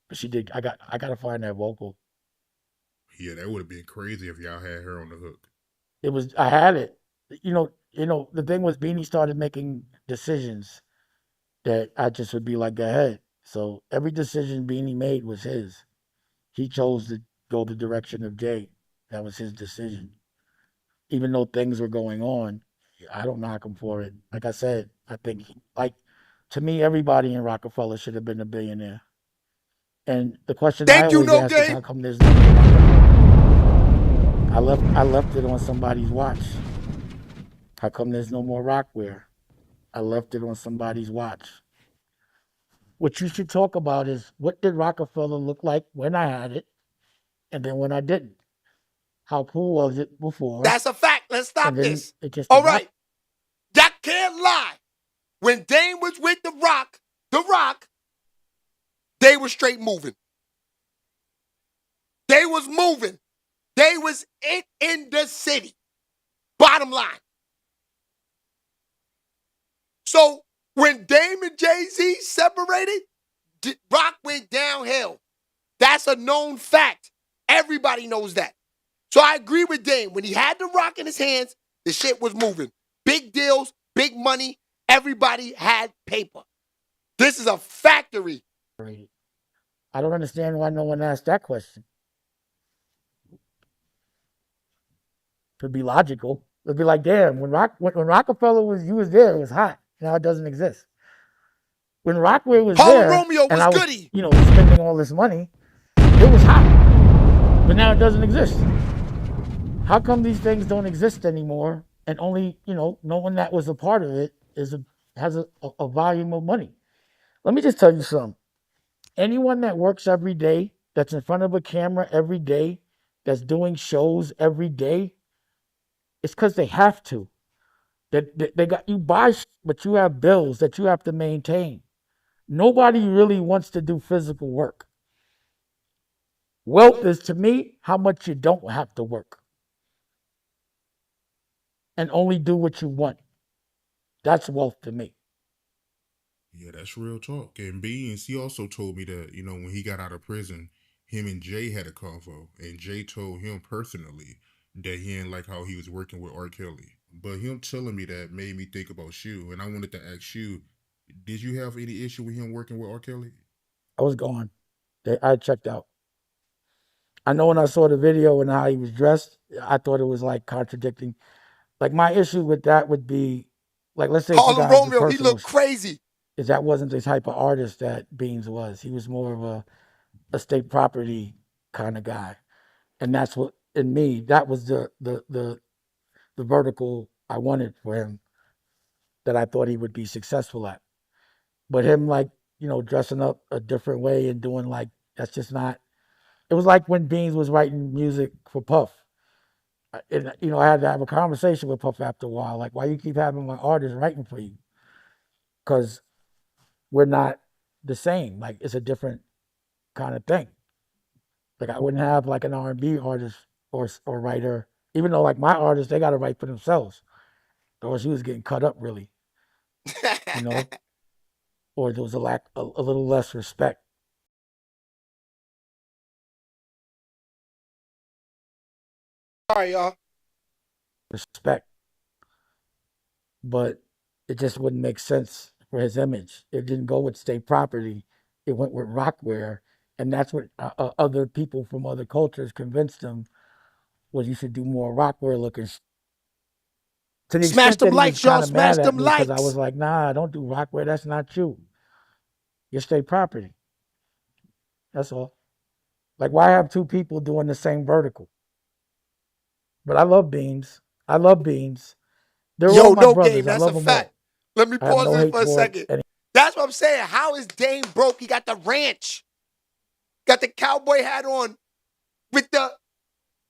But she did. I gotta find that vocal. Yeah, that would have been crazy if y'all had her on the hook. I had it. You know, the thing was Beanie started making decisions that I just would be like, go ahead. So every decision Beanie made was his. He chose to go the direction of Jay. That was his decision. Even though things were going on, I don't knock him for it. Like I said, I think, to me, everybody in Rockefeller should have been a billionaire. And the question I always ask is, how come there's no more Rockefeller? I left it on somebody's watch. How come there's no more Rockware? I left it on somebody's watch. What you should talk about is, what did Rockefeller look like when I had it, and then when I didn't? How cool was it before? That's a fact. Let's stop this. All right. Y'all can't lie. When Dame was with The Rock, they were straight moving. They was moving. They was in the city. Bottom line. So when Dame and Jay-Z separated, Rock went downhill. That's a known fact. Everybody knows that. So I agree with Dame. When he had The Rock in his hands, the shit was moving. Big deals, big money. Everybody had paper. This is a factory. I don't understand why no one asked that question. It'd be logical. It'd be like, damn, when Rockefeller was there, it was hot. Now it doesn't exist. When Rockware was Harlem there, Romeo and I was, goody. Spending all this money, it was hot. But now it doesn't exist. How come these things don't exist anymore? And only, no one that was a part of it has a volume of money. Let me just tell you something. Anyone that works every day, that's in front of a camera every day, that's doing shows every day, it's because they have to. They got you buy, but you have bills that you have to maintain. Nobody really wants to do physical work. Wealth is, to me, how much you don't have to work and only do what you want. That's wealth to me. Yeah, that's real talk. And Beans, he also told me that, when he got out of prison, him and Jay had a convo. And Jay told him personally that he didn't like how he was working with R. Kelly. But him telling me that made me think about you. And I wanted to ask you, did you have any issue with him working with R. Kelly? I was gone. I checked out. I know when I saw the video and how he was dressed, I thought it was like contradicting. Like my issue with that would be, like, let's say Harlem the Romeo, he personal looked crazy. is that wasn't the type of artist that Beans was. He was more of a state property kind of guy, and that's what in me that was the vertical I wanted for him that I thought he would be successful at. But him like dressing up a different way and doing like that's just not. It was like when Beans was writing music for Puff. And, I had to have a conversation with Puff after a while. Like, why you keep having my artists writing for you? Because we're not the same. Like, it's a different kind of thing. Like, I wouldn't have like an R&B artist or writer, even though like my artists, they got to write for themselves. Or she was getting cut up really, or there was a little less respect. Sorry, y'all. Respect. But it just wouldn't make sense for his image. It didn't go with state property. It went with rockwear. And that's what other people from other cultures convinced him was you should do more rockwear looking. To the Smash extent them that he was likes, y'all. kind of Smash mad at them me because I likes. was like, nah, don't do rockwear. That's not you. Your state property. That's all. Like, why have two people doing the same vertical? But I love Beans. I love Beans. They're all Yo, my no brothers. game. I That's a love them all. fact. Let me I have pause no this hate for a for second. any. That's what I'm saying. How is Dame broke? He got the ranch. Got the cowboy hat on with the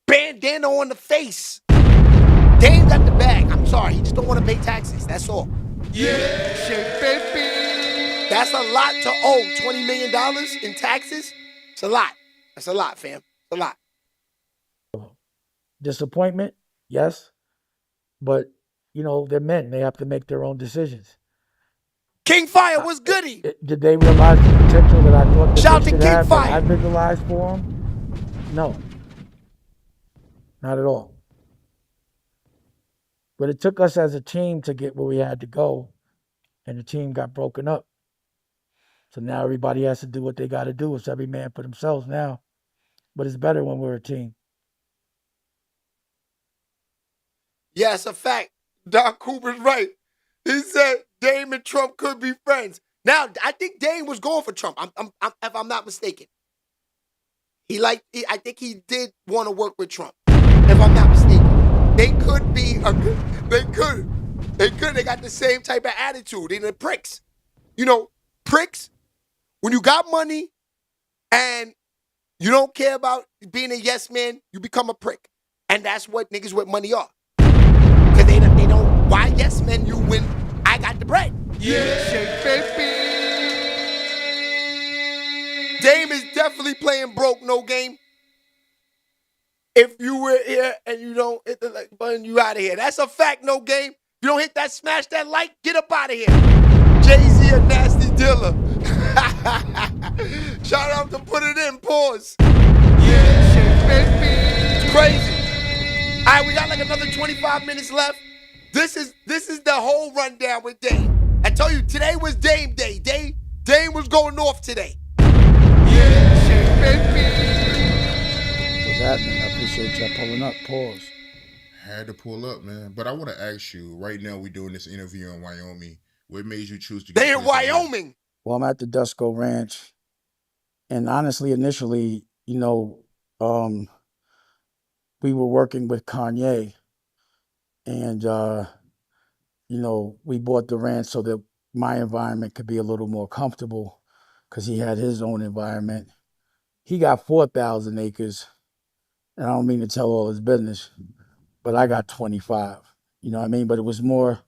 bandana on the face. Dame got the bag. I'm sorry. He just don't want to pay taxes. That's all. Yeah, shit, baby. That's a lot to owe. $20 million in taxes? It's a lot. That's a lot, fam. It's a lot. Disappointment, yes. But, they're men. They have to make their own decisions. King Fire was goody. Did they realize the potential that I thought that Shout they to should King have, that I Fire. visualized for them? No. Not at all. But it took us as a team to get where we had to go, and the team got broken up. So now everybody has to do what they got to do. It's every man for themselves now. But it's better when we're a team. Yeah, it's a fact. Doc Cooper's right. He said Dame and Trump could be friends. Now, I think Dame was going for Trump. If I'm not mistaken. I think he did want to work with Trump. If I'm not mistaken, they could be They could. They got the same type of attitude. They're pricks. Pricks. When you got money and you don't care about being a yes man, you become a prick. And that's what niggas with money are. Because they don't, why yes men you when I got the bread? Yeah, shake baby. Dame is definitely playing broke, no game. If you were here and you don't hit the like button, you out of here. That's a fact, no game. If you don't hit that, smash that like, get up out of here. Jay-Z a nasty dealer. Shout out to Put It In, pause. Yeah, shit, baby. It's crazy. All right, we got like another 25 minutes left. This is the whole rundown with Dame. I tell you, today was Dame Day. Dame was going off today. Yeah, shit, baby. What's happening? I appreciate y'all pulling up. Pause. Had to pull up, man. But I want to ask you, right now we're doing this interview in Wyoming. What made you choose to get They in Wyoming. Well, I'm at the Dusco Ranch. And honestly, initially, we were working with Kanye. And, we bought the ranch so that my environment could be a little more comfortable because he had his own environment. He got 4,000 acres. And I don't mean to tell all his business, but I got 25. You know what I mean? But it was more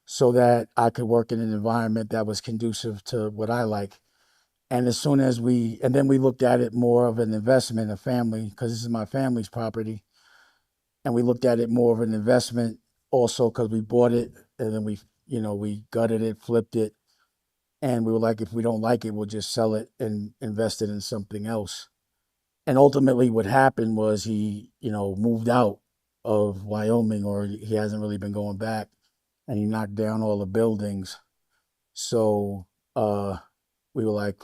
so that I could work in an environment that was conducive to what I like. And as soon as and then we looked at it more of an investment, a family, because this is my family's property. And we looked at it more of an investment also because we bought it and then we gutted it, flipped it. And we were like, if we don't like it, we'll just sell it and invest it in something else. And ultimately what happened was he, moved out of Wyoming, or he hasn't really been going back, and he knocked down all the buildings. So we were like,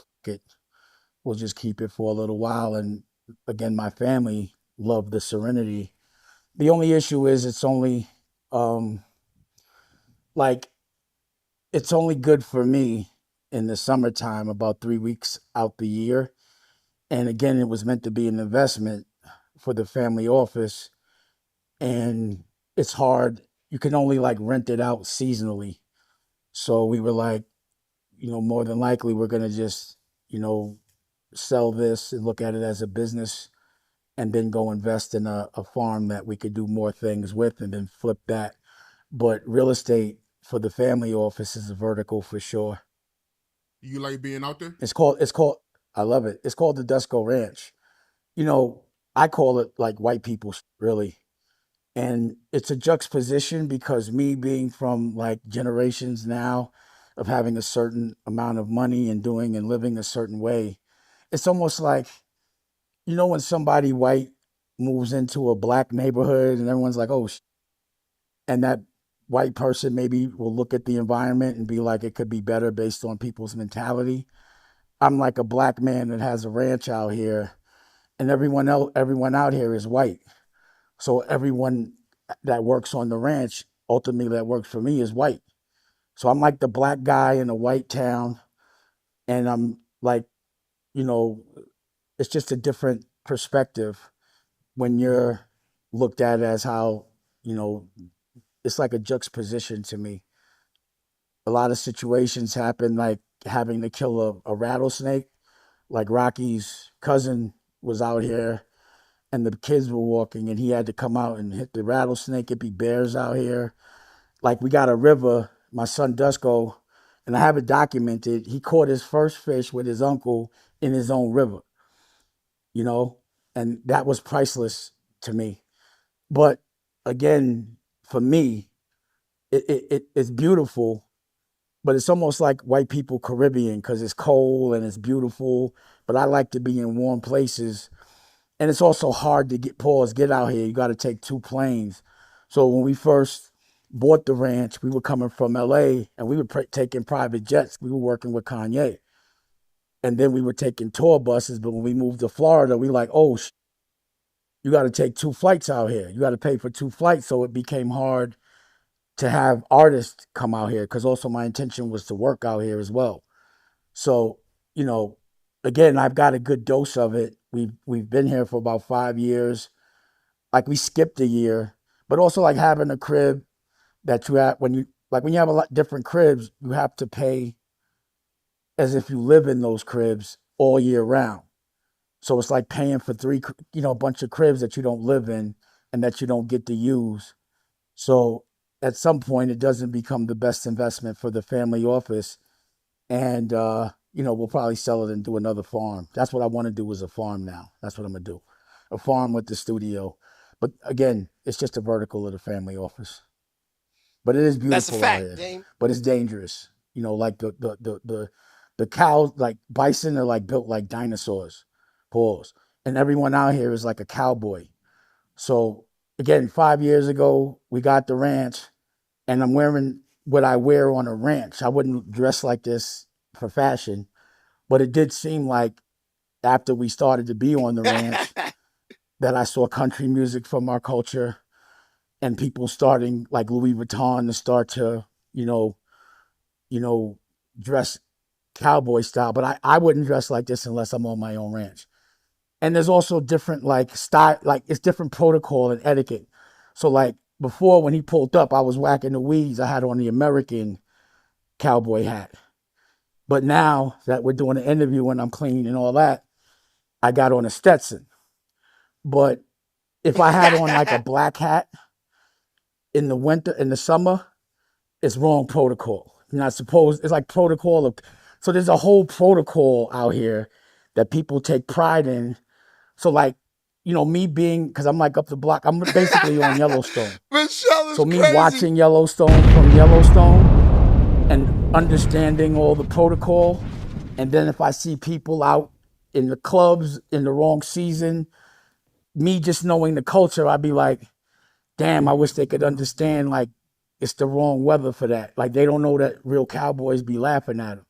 we'll just keep it for a little while. And again, my family loved the serenity. The only issue is it's only like it's only good for me in the summertime, about 3 weeks out the year. And again, it was meant to be an investment for the family office. And it's hard. You can only like rent it out seasonally. So we were like, more than likely we're going to just, sell this and look at it as a business and then go invest in a farm that we could do more things with and then flip that. But real estate for the family office is a vertical for sure. You like being out there? It's called, I love it. It's called the Dusco Ranch. I call it like white people, really. And it's a juxtaposition because me being from like generations now of having a certain amount of money and doing and living a certain way, it's almost like, when somebody white moves into a black neighborhood and everyone's like, oh, and that white person maybe will look at the environment and be like, it could be better based on people's mentality. I'm like a black man that has a ranch out here, and everyone out here is white. So everyone that works on the ranch, ultimately that works for me, is white. So I'm like the black guy in a white town, and I'm like, it's just a different perspective when you're looked at as how, it's like a juxtaposition to me. A lot of situations happen like having to kill a rattlesnake. Like Rocky's cousin was out here and the kids were walking and he had to come out and hit the rattlesnake. It'd be bears out here. Like we got a river, my son Dusko, and I have it documented. He caught his first fish with his uncle in his own river, and that was priceless to me. But again, for me, it's beautiful, but it's almost like white people Caribbean because it's cold and it's beautiful. But I like to be in warm places. And it's also hard to get out here. You got to take 2 planes. So when we first bought the ranch, we were coming from LA and we were taking private jets. We were working with Kanye. And then we were taking tour buses. But when we moved to Florida, we like, you got to take 2 flights out here. You got to pay for 2 flights. So it became hard to have artists come out here because also my intention was to work out here as well. So, again, I've got a good dose of it. We've been here for about 5 years. Like we skipped a year, but also like having a crib that you have when you have a lot different cribs, you have to pay as if you live in those cribs all year round. So it's like paying for a bunch of cribs that you don't live in and that you don't get to use. So at some point, it doesn't become the best investment for the family office. And, we'll probably sell it and do another farm. That's what I want to do, is a farm now. That's what I'm going to do. A farm with the studio. But again, it's just a vertical of the family office. But it is beautiful. That's a fact, out here. Dame. But it's dangerous. Like the cows, like bison, are like built like dinosaurs. Pause. And everyone out here is like a cowboy. So again, 5 years ago, we got the ranch, and I'm wearing what I wear on a ranch. I wouldn't dress like this for fashion, but it did seem like after we started to be on the ranch that I saw country music from our culture and people starting like Louis Vuitton to start to, dress cowboy style. But I wouldn't dress like this unless I'm on my own ranch. And there's also different like style, like it's different protocol and etiquette. So like before when he pulled up, I was whacking the weeds. I had on the American cowboy hat. But now that we're doing an interview and I'm clean and all that, I got on a Stetson. But if I had on like a black hat in the winter, in the summer, it's wrong protocol. You're not supposed, it's like protocol of, so there's a whole protocol out here that people take pride in. So like, you know, me being, because I'm like up the block, I'm basically on Yellowstone. Michelle is So me crazy. watching Yellowstone from Yellowstone and understanding all the protocol, and then if I see people out in the clubs in the wrong season, me just knowing the culture, I'd be like, damn, I wish they could understand, like, it's the wrong weather for that. Like, they don't know that real cowboys be laughing at them.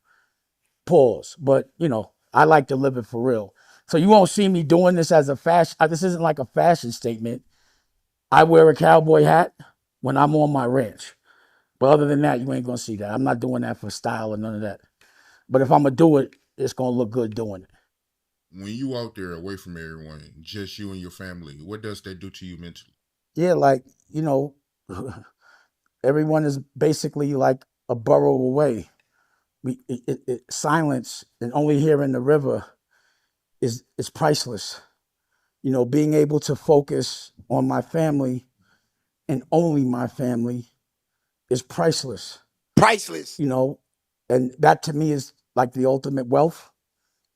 Pause. But, you know, I like to live it for real. So you won't see me doing this as a fashion. This isn't like a fashion statement. I wear a cowboy hat when I'm on my ranch. But other than that, you ain't going to see that. I'm not doing that for style or none of that. But if I'm going to do it, it's going to look good doing it. When you out there away from everyone, just you and your family, what does that do to you mentally? Yeah, like, you know, everyone is basically like a borough away. Silence and only hearing the river is priceless. You know, being able to focus on my family and only my family is priceless. Priceless. You know, and that to me is like the ultimate wealth,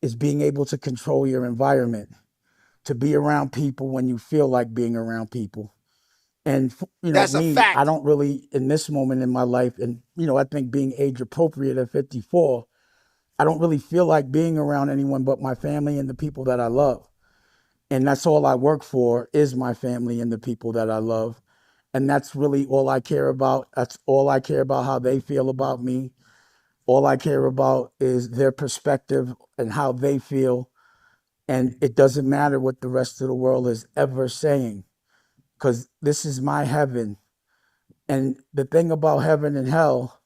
is being able to control your environment, to be around people when you feel like being around people. And, you know, That's a me, fact. I don't really, in this moment in my life, and, you know, I think being age appropriate at 54, I don't really feel like being around anyone but my family and the people that I love. And that's all I work for, is my family and the people that I love. And that's really all I care about. That's all I care about, how they feel about me. All I care about is their perspective and how they feel. And it doesn't matter what the rest of the world is ever saying, because this is my heaven. And the thing about heaven and hell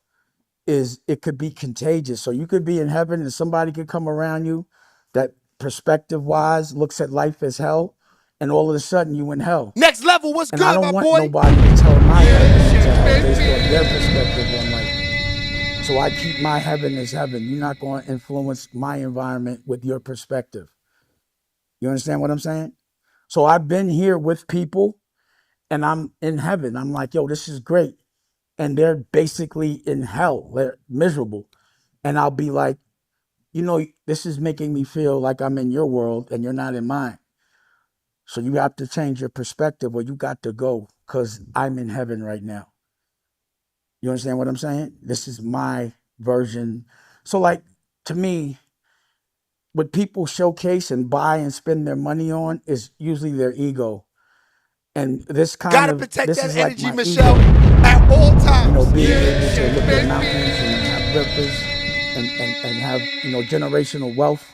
is it could be contagious. So you could be in heaven and somebody could come around you that perspective wise looks at life as hell, and all of a sudden you in hell. Next level, what's And good, I don't my want boy? nobody to tell my heaven to hell based on their perspective on life. So I keep my heaven as heaven. You're not going to influence my environment with your perspective. You understand what I'm saying? So I've been here with people and I'm in heaven. I'm like, yo, this is great. And they're basically in hell. They're miserable. And I'll be like, you know, this is making me feel like I'm in your world and you're not in mine. So you have to change your perspective, or you got to go, because I'm in heaven right now. You understand what I'm saying? This is my version. So like, to me, what people showcase and buy and spend their money on is usually their ego. And this Gotta protect this that is like energy, my Michelle, ego. at all times. You know, being able to look at mountains and have rivers and have, you know, generational wealth.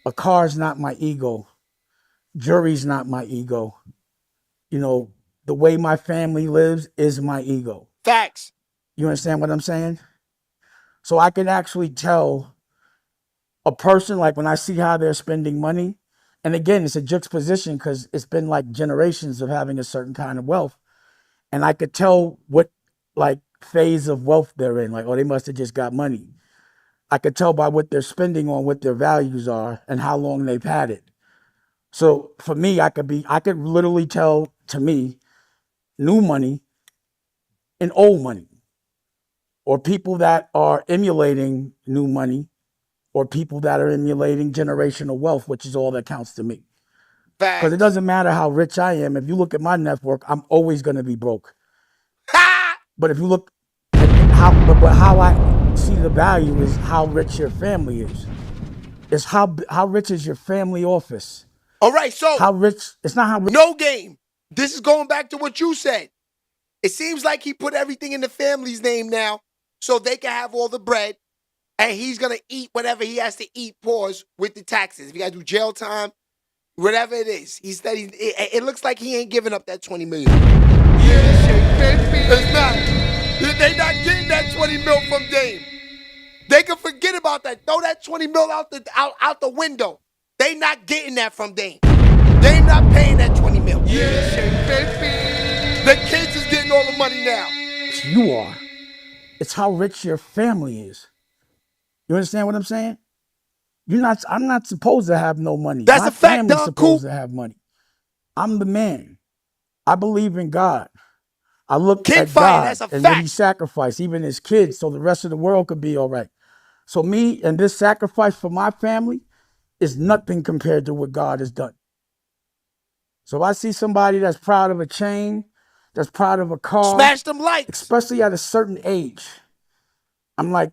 A car's not my ego. Jury's not my ego. You know, the way my family lives is my ego. Facts. You understand what I'm saying? So I can actually tell a person, like when I see how they're spending money, and again, it's a juxtaposition because it's been like generations of having a certain kind of wealth. And I could tell what like phase of wealth they're in. Like, oh, they must have just got money. I could tell by what they're spending on, what their values are and how long they've had it. So for me, I could literally tell, to me, new money and old money, or people that are emulating new money, or people that are emulating generational wealth, which is all that counts to me. Because it doesn't matter how rich I am. If you look at my network, I'm always going to be broke. But if you look at how I see the value is how rich your family is. It's how rich is your family office. All right, so how rich, it's not how rich. No game. This is going back to what you said. It seems like he put everything in the family's name now so they can have all the bread, and he's going to eat whatever he has to eat, pause, with the taxes. If you got to do jail time, whatever it is. He said it looks like he ain't giving up that $20 million. It's not. They not getting that 20 mil from Dame. They can forget about that. Throw that 20 mil out the window. They not getting that from Dame. They not paying that 20 mil. The kids is getting all the money now. You are. It's how rich your family is. You understand what I'm saying? I'm not supposed to have no money. That's My a fact, family's Don supposed Coop. to have money. I'm the man. I believe in God. I look King at fire, God that's a and what he fact. sacrificed, even his kids, so the rest of the world could be all right. So me and this sacrifice for my family is nothing compared to what God has done. So if I see somebody that's proud of a chain, that's proud of a car, Smash them likes. especially at a certain age, I'm like,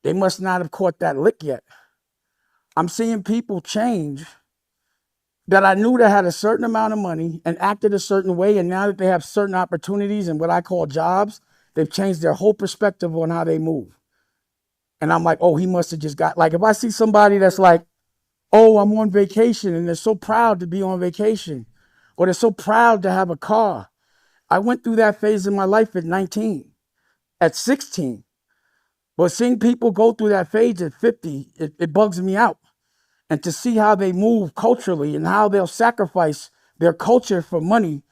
they must not have caught that lick yet. I'm seeing people change that I knew that had a certain amount of money and acted a certain way, and now that they have certain opportunities and what I call jobs, they've changed their whole perspective on how they move. And I'm like, oh, he must have just got, like, if I see somebody that's like, oh, I'm on vacation, and they're so proud to be on vacation, or they're so proud to have a car. I went through that phase in my life at 19, at 16. But seeing people go through that phase at 50, it bugs me out. And to see how they move culturally and how they'll sacrifice their culture for money,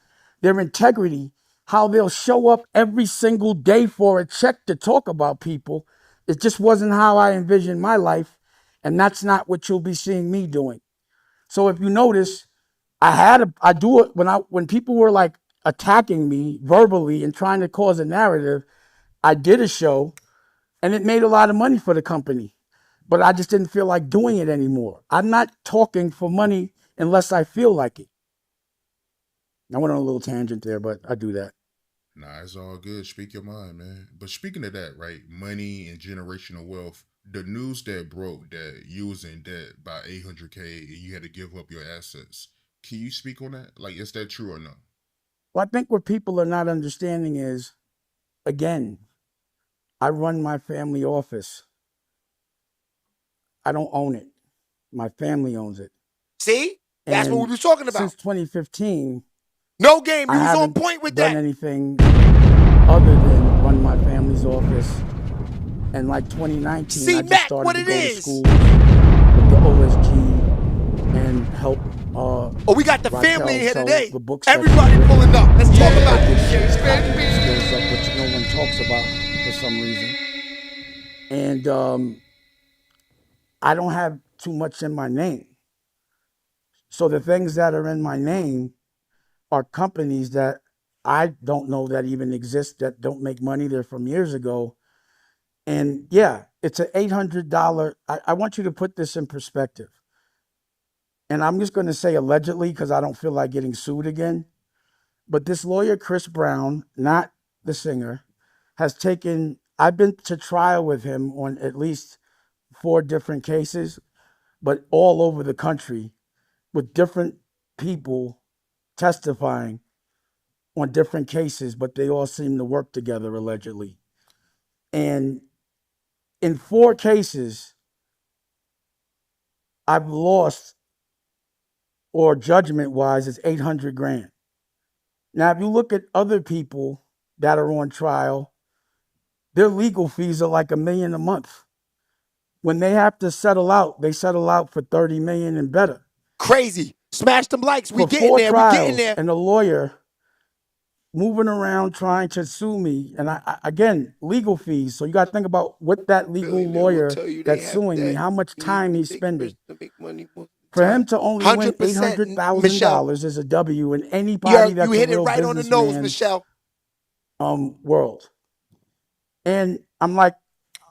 their integrity, how they'll show up every single day for a check to talk about people, it just wasn't how I envisioned my life. And that's not what you'll be seeing me doing. So if you notice, I do it when people were like attacking me verbally and trying to cause a narrative. I did a show and it made a lot of money for the company, but I just didn't feel like doing it anymore. I'm not talking for money unless I feel like it. I went on a little tangent there, but I do that. Nah, it's all good. Speak your mind, man. But speaking of that, right? Money and generational wealth. The news that broke that you was in debt by 800K and you had to give up your assets. Can you speak on that? Like, is that true or no? Well, I think what people are not understanding is, again, I run my family office. I don't own it. My family owns it. See? That's what we were talking about. Since 2015, no game. You I was on haven't point with done that. anything other than run my family's office. And like 2019, See, I just Mac, started what to it go to is. school with the OSG and help. Oh, we got the family in here sell today. the books Everybody pulling up. Let's talk about it. Yes, skills up, which no one talks about for some reason. And I don't have too much in my name. So the things that are in my name are companies that I don't know that even exist, that don't make money. They're from years ago. And yeah, it's an $800. I want you to put this in perspective. And I'm just going to say allegedly because I don't feel like getting sued again. But this lawyer, Chris Brown, not the singer, has taken, I've been to trial with him on at least 4 different cases, but all over the country with different people testifying on different cases, but they all seem to work together allegedly. And in 4 cases, I've lost, or judgment wise, is 800 grand. Now, if you look at other people that are on trial, their legal fees are like $1 million a month. When they have to settle out, they settle out for 30 million and better. Crazy. Smash them likes. We For getting 4 there. We trials getting there. and a lawyer moving around trying to sue me. And I again, legal fees. So you got to think about what that legal lawyer that's suing me, how much time he's spending. For him to only win 100%, $800,000 is a W in anybody that's you a hit it real right on the nose, Michelle. World. And I'm like,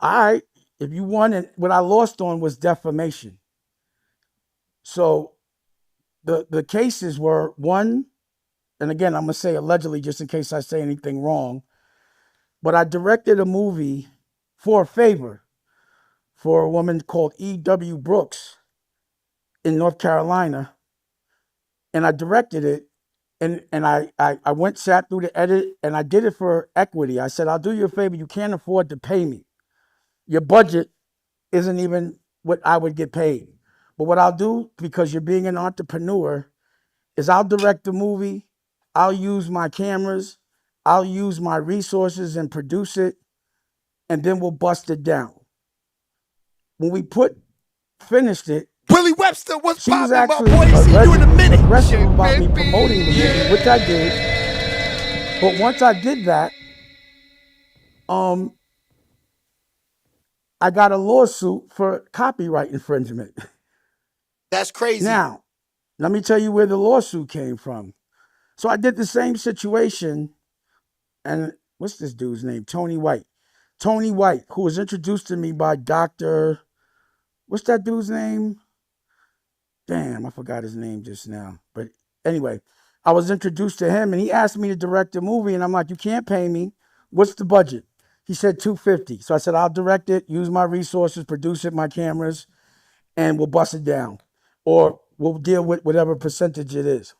all right, if you won, and what I lost on was defamation. So the cases were, one, and again, I'm going to say allegedly just in case I say anything wrong, but I directed a movie for a favor for a woman called E.W. Brooks in North Carolina. And I directed it, and I went, sat through the edit, and I did it for equity. I said, I'll do you a favor. You can't afford to pay me. Your budget isn't even what I would get paid. But what I'll do, because you're being an entrepreneur, is I'll direct the movie. I'll use my cameras. I'll use my resources and produce it, and then we'll bust it down. When we finished it, Willie Webster, what's she was poppin', my actually boy? See you in a minute. aggressive about me promoting the movie, which I did. But once I did that, I got a lawsuit for copyright infringement. That's crazy. Now, let me tell you where the lawsuit came from. So I did the same situation and what's this dude's name? Tony White. Tony White, who was introduced to me by Dr. What's that dude's name? Damn, I forgot his name just now. But anyway, I was introduced to him and he asked me to direct a movie and I'm like, you can't pay me. What's the budget? He said $250. So I said, I'll direct it, use my resources, produce it, my cameras, and we'll bust it down. Or we'll deal with whatever percentage it is.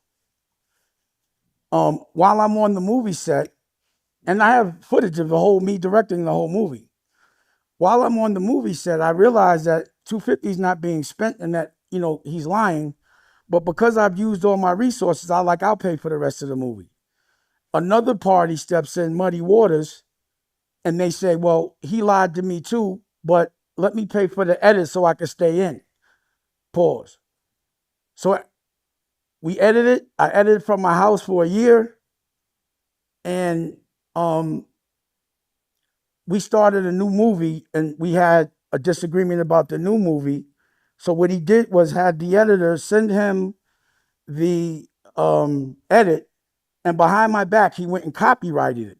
While I'm on the movie set, and I have footage of me directing the whole movie. While I'm on the movie set, I realize that $250 is not being spent and that, he's lying. But because I've used all my resources, I'll pay for the rest of the movie. Another party steps in, Muddy Waters, and they say, well, he lied to me too, but let me pay for the edit so I can stay in. Pause. So we edited. I edited from my house for a year. And we started a new movie and we had a disagreement about the new movie. So what he did was had the editor send him the edit, and behind my back, he went and copyrighted it.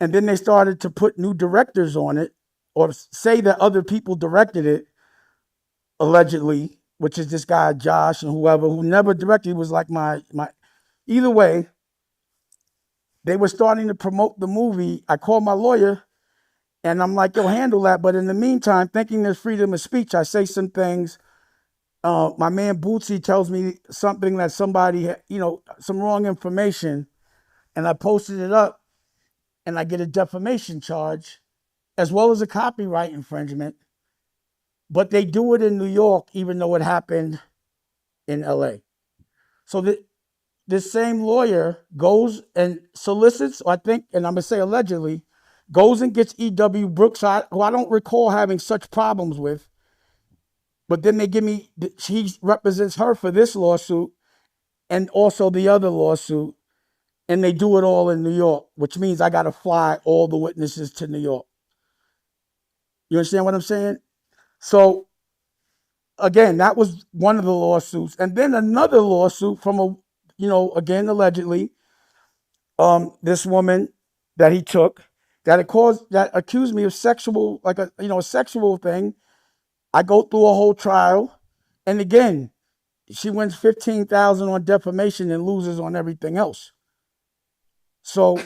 And then they started to put new directors on it or say that other people directed it, allegedly, which is this guy, Josh, and whoever, who never directed. He was like my. Either way, they were starting to promote the movie. I called my lawyer and I'm like, yo, handle that. But in the meantime, thinking there's freedom of speech, I say some things. My man Bootsy tells me something that somebody, some wrong information, and I posted it up and I get a defamation charge as well as a copyright infringement. But they do it in New York, even though it happened in LA. So this same lawyer goes and solicits, I think, and I'm going to say allegedly, goes and gets E.W. Brooks, who I don't recall having such problems with. But then they give me, he represents her for this lawsuit and also the other lawsuit. And they do it all in New York, which means I got to fly all the witnesses to New York. You understand what I'm saying? So, again, that was one of the lawsuits. And then another lawsuit from again, allegedly, this woman that he took, that accused me of sexual, a sexual thing. I go through a whole trial. And again, she wins $15,000 on defamation and loses on everything else. So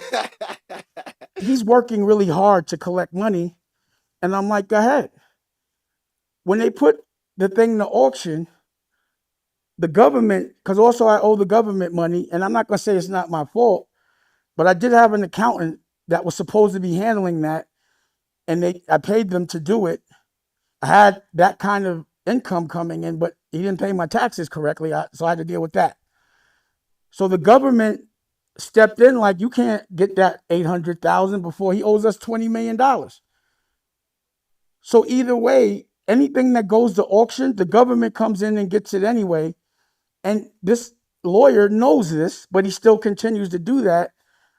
he's working really hard to collect money. And I'm like, go ahead. When they put the thing to auction, the government, because also I owe the government money, and I'm not going to say it's not my fault, but I did have an accountant that was supposed to be handling that, and I paid them to do it. I had that kind of income coming in, but he didn't pay my taxes correctly, so I had to deal with that. So the government stepped in like, you can't get that $800,000 before he owes us $20 million. So either way, anything that goes to auction, the government comes in and gets it anyway. And this lawyer knows this, but he still continues to do that.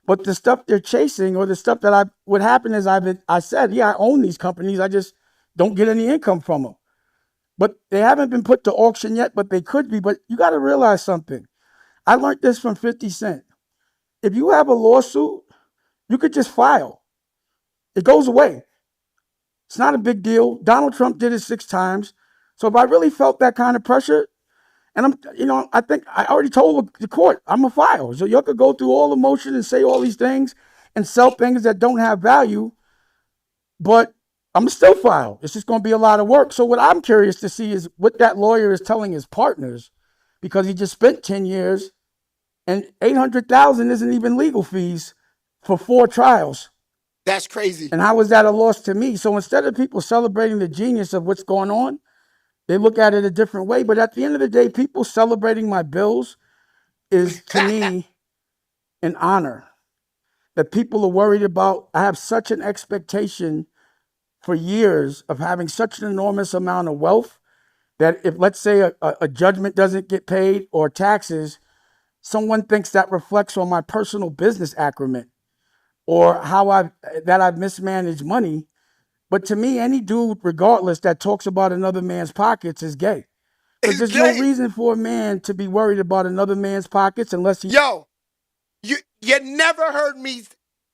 But the stuff they're chasing, or the stuff that what happened is I said, yeah, I own these companies. I just don't get any income from them. But they haven't been put to auction yet, but they could be. But you got to realize something. I learned this from 50 Cent. If you have a lawsuit, you could just file. It goes away. It's not a big deal. Donald Trump did it 6 times. So if I really felt that kind of pressure, and I think I already told the court, I'm a file. So you could go through all the motion and say all these things and sell things that don't have value, but I'm still file. It's just going to be a lot of work. So what I'm curious to see is what that lawyer is telling his partners, because he just spent 10 years and $800,000 isn't even legal fees for 4 trials. That's crazy. And how is that a loss to me? So instead of people celebrating the genius of what's going on, they look at it a different way. But at the end of the day, people celebrating my bills is, to me, an honor. That people are worried about. I have such an expectation for years of having such an enormous amount of wealth that if, let's say, a judgment doesn't get paid or taxes, someone thinks that reflects on my personal business acumen or how I've mismanaged money. But to me, any dude, regardless, that talks about another man's pockets is gay. Because there's no reason for a man to be worried about another man's pockets unless he... Yo, you never heard me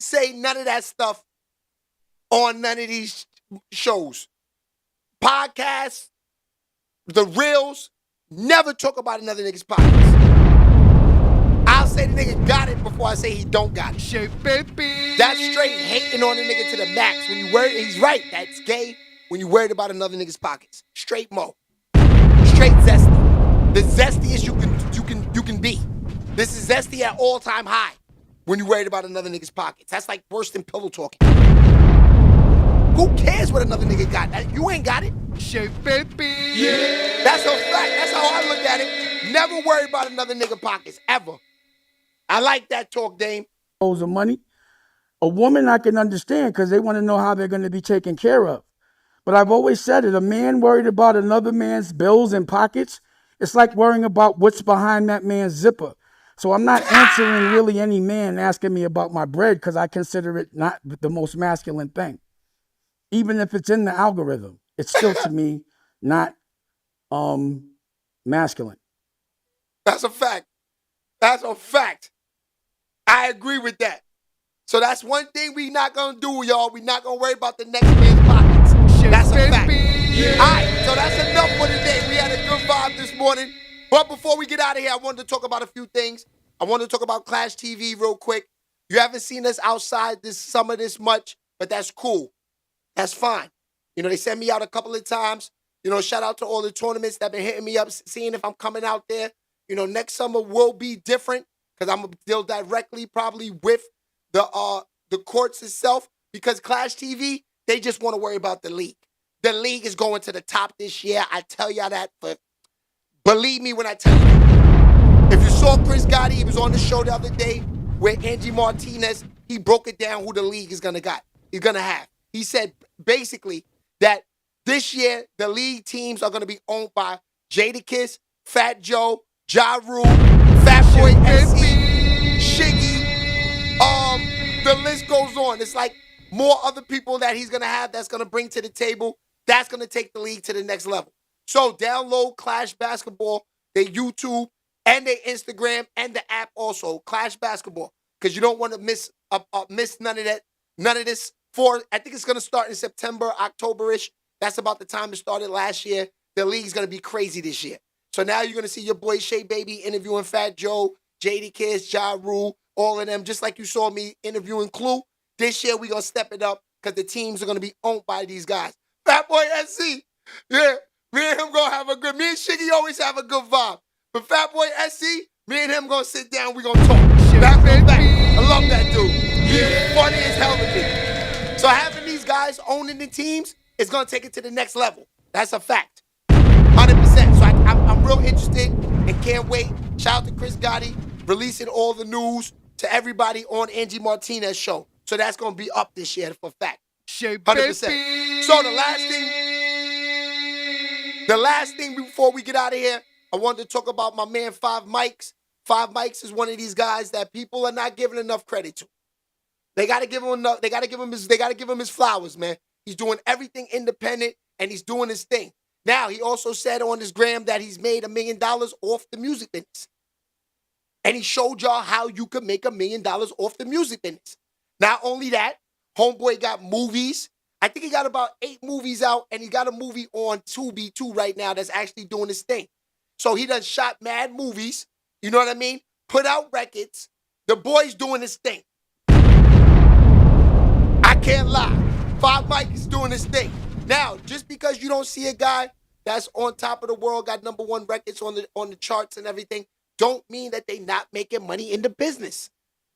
say none of that stuff on none of these shows. Podcasts, the reels, never talk about another nigga's pockets. I'll say the nigga got it before I say he don't got it. That's straight hating on the nigga to the max. When you worried, he's right. That's gay when you worried about another nigga's pockets. Straight mo. Straight zesty. The zestiest you can be. This is zesty at all-time high when you worried about another nigga's pockets. That's like worse than pillow talking. Who cares what another nigga got? You ain't got it. Yeah. That's a fact. That's how I look at it. Never worry about another nigga pockets, ever. I like that talk, Dame. Of money. A woman I can understand because they want to know how they're going to be taken care of. But I've always said it, a man worried about another man's bills and pockets, it's like worrying about what's behind that man's zipper. So I'm not answering really any man asking me about my bread because I consider it not the most masculine thing. Even if it's in the algorithm, it's still to me not masculine. That's a fact. That's a fact. I agree with that. So that's one thing we not gonna do, y'all. We not gonna worry about the next man's pockets. That's a fact. Yeah. All right, so that's enough for today. We had a good vibe this morning. But before we get out of here, I wanted to talk about a few things. I wanted to talk about Clash TV real quick. You haven't seen us outside this summer this much, but that's cool. That's fine. You know, they sent me out a couple of times. You know, shout out to all the tournaments that been hitting me up, seeing if I'm coming out there. You know, next summer will be different because I'm going to deal directly probably with the courts itself, because Clash TV, they just want to worry about the league. The league is going to the top this year. I tell y'all that, but believe me when I tell you that. If you saw Chris Gotti, he was on the show the other day with Angie Martinez. He broke it down who the league is going to have. He said basically that this year the league teams are going to be owned by Jadakiss, Fat Joe, Ja Rule, Fat Boy SC, Shiggy. The list goes on. It's like more other people that he's going to have that's going to bring to the table. That's going to take the league to the next level. So download Clash Basketball, their YouTube, and their Instagram, and the app also, Clash Basketball, because you don't want to miss none of that, none of this. I think it's going to start in September, October-ish. That's about the time it started last year. The league's going to be crazy this year. So now you're going to see your boy Shay Baby interviewing Fat Joe, Jadakiss, Ja Rule, all of them, just like you saw me interviewing Clue. This year, we're going to step it up because the teams are going to be owned by these guys. Fat Boy SC, yeah, me and him going to have a good, me and Shiggy always have a good vibe. But Fat Boy SC, me and him going to sit down, we're going to talk. That's a fact. I love that dude. He's funny as hell to me. So having these guys owning the teams is going to take it to the next level. That's a fact. 100%. So I'm real interested and can't wait. Shout out to Chris Gotti releasing all the news to everybody on Angie Martinez show. So that's going to be up this year for a fact. 100%. So the last thing before we get out of here, I wanted to talk about my man 5 Mics. 5 Mics is one of these guys that people are not giving enough credit to. They got to give him enough. They got to give him his flowers, man. He's doing everything independent and he's doing his thing. Now, he also said on his gram that he's made $1 million off the music business. And he showed y'all how you could make $1 million off the music business. Not only that, homeboy got movies. I think he got about 8 movies out, and he got a movie on Tubi too right now that's actually doing his thing. So he done shot mad movies, you know what I mean? Put out records. The boy's doing his thing. I can't lie. 5 Mics is doing his thing. Now, just because you don't see a guy that's on top of the world, got #1 records on the charts and everything, don't mean that they not making money in the business.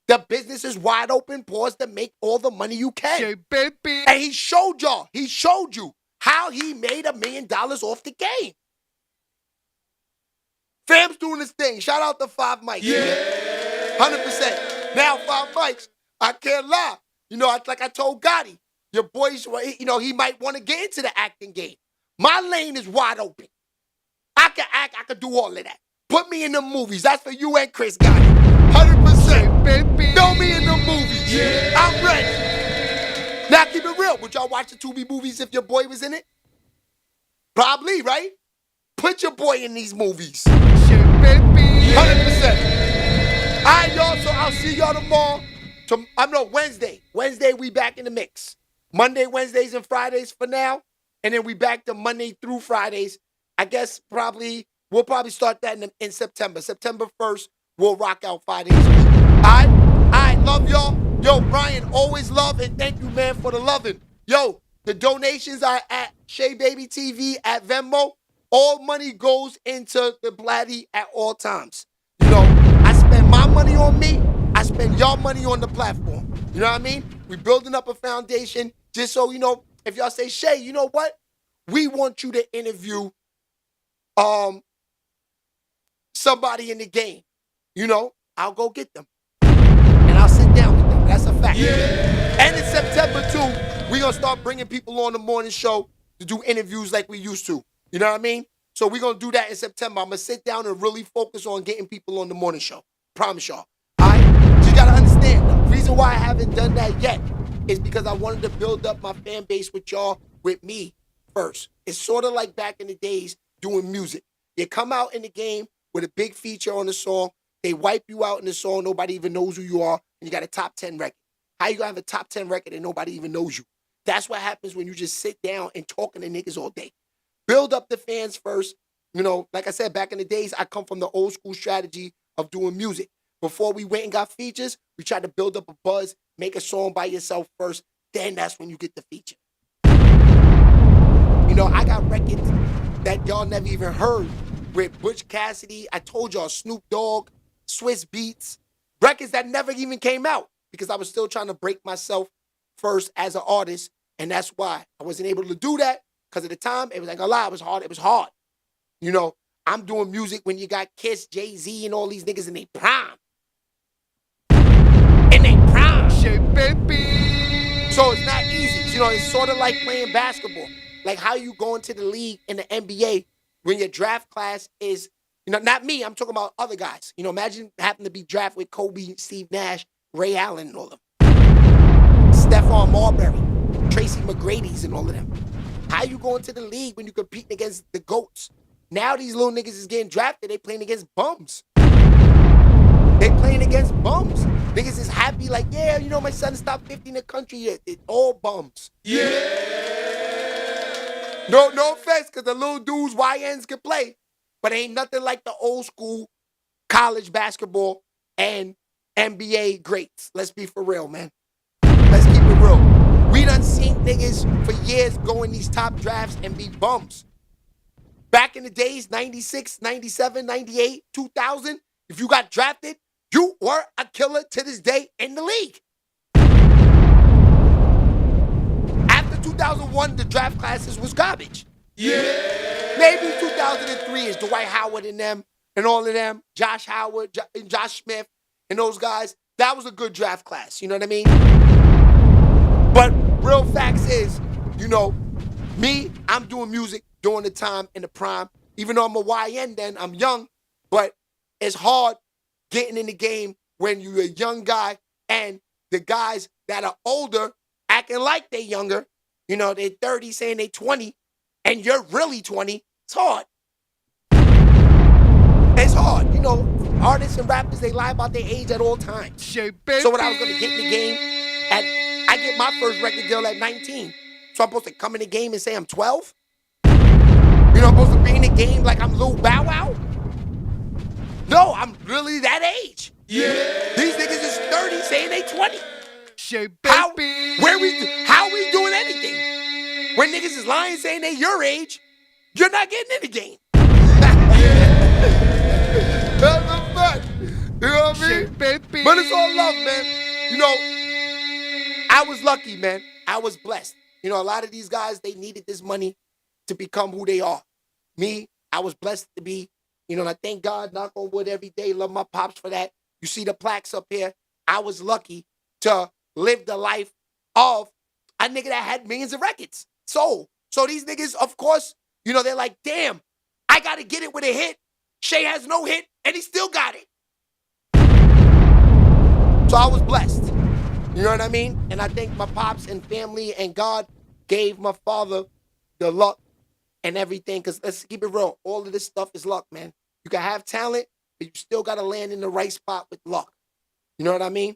The business is wide open, pause, to make all the money you can. And he showed y'all, he showed you how he made $1 million off the game. Fam's doing his thing. Shout out to 5 Mics. Yeah. 100%. Now, 5 Mics, I can't lie. You know, like I told Gotti, your boys, you know, he might want to get into the acting game. My lane is wide open. I can act, I can do all of that. Put me in the movies. That's for you and Chris Gotti. 100%. Throw me in the movies. Yeah. I'm ready. Now, keep it real. Would y'all watch the Tubi movies if your boy was in it? Probably, right? Put your boy in these movies. 100%. All right, y'all. So I'll see y'all tomorrow. Wednesday. Wednesday, we back in the mix. Monday, Wednesdays, and Fridays for now. And then we back to Monday through Fridays. I guess we'll probably start that in September. September 1st, we'll rock out 5 days a week. All right? All right, love y'all. Yo, Brian, always love, and thank you, man, for the loving. Yo, the donations are at SHEABABYTV at Venmo. All money goes into the Blatty at all times. You know, I spend my money on me. I spend y'all money on the platform. You know what I mean? We building up a foundation just so, you know, if y'all say, Shay, you know what? We want you to interview somebody in the game. You know, I'll go get them. And I'll sit down with them. That's a fact. Yeah. And in September, too, we're going to start bringing people on the morning show to do interviews like we used to. You know what I mean? So we're going to do that in September. I'm going to sit down and really focus on getting people on the morning show. Promise y'all. All right? So you got to understand, the reason why I haven't done that yet is because I wanted to build up my fan base with y'all, with me first. It's sort of like back in the days doing music. You come out in the game with a big feature on the song. They wipe you out in the song. Nobody even knows who you are. And you got a top 10 record. How you going to have a top 10 record and nobody even knows you? That's what happens when you just sit down and talking to niggas all day. Build up the fans first. You know, like I said, back in the days, I come from the old school strategy of doing music. Before we went and got features, we tried to build up a buzz, make a song by yourself first. Then that's when you get the feature. You know, I got records that y'all never even heard with Butch Cassidy. I told y'all, Snoop Dogg, Swiss Beats, records that never even came out because I was still trying to break myself first as an artist. And that's why I wasn't able to do that because at the time, it was like a lie. It was hard. It was hard. You know, I'm doing music when you got Kiss, Jay-Z, and all these niggas in their prime. In their prime. Shit, baby. So it's not easy. You know, it's sort of like playing basketball. Like how you go into the league in the NBA when your draft class is, you know, not me, I'm talking about other guys. You know, imagine having to be drafted with Kobe, Steve Nash, Ray Allen, and all of them. Stephon Marbury, Tracy McGrady's, and all of them. How you go into the league when you competing against the GOATs? Now these little niggas is getting drafted, they playing against bums. They playing against bums. Niggas is happy like, yeah, you know, my son stopped 50 in the country. It's all bums. Yeah. No offense, because the little dudes, YNs can play. But ain't nothing like the old school college basketball and NBA greats. Let's be for real, man. Let's keep it real. We done seen niggas for years go in these top drafts and be bums. Back in the days, 96, 97, 98, 2000, if you got drafted, you were a killer to this day in the league. After 2001, the draft classes was garbage. Yeah. Maybe 2003 is Dwight Howard and them and all of them, Josh Howard, Josh Smith and those guys. That was a good draft class, you know what I mean? But real facts is, you know, me, I'm doing music during the time in the prime. Even though I'm a YN then, I'm young, but it's hard getting in the game when you're a young guy and the guys that are older acting like they're younger, you know, they're 30 saying they're 20 and you're really 20. It's hard. It's hard. You know, artists and rappers, they lie about their age at all times. So when I was going to get in the game, I get my first record deal at 19. So I'm supposed to come in the game and say I'm 12? You know, I'm supposed to be in the game like I'm Lil Bow Wow? No, I'm really that age. Yeah. These niggas is 30 saying they 20. How we doing anything? When niggas is lying saying they your age, you're not getting in the game. That's a fact. You know what I mean? But it's all love, man. You know, I was lucky, man. I was blessed. You know, a lot of these guys, they needed this money to become who they are. Me, I was blessed to be, you know, and I thank God, knock on wood every day, love my pops for that. You see the plaques up here. I was lucky to live the life of a nigga that had millions of records. So these niggas, of course, you know, they're like, damn, I got to get it with a hit. Shay has no hit, and he still got it. So I was blessed. You know what I mean? And I think my pops and family and God gave my father the luck and everything. Because let's keep it real. All of this stuff is luck, man. You can have talent, but you still got to land in the right spot with luck. You know what I mean?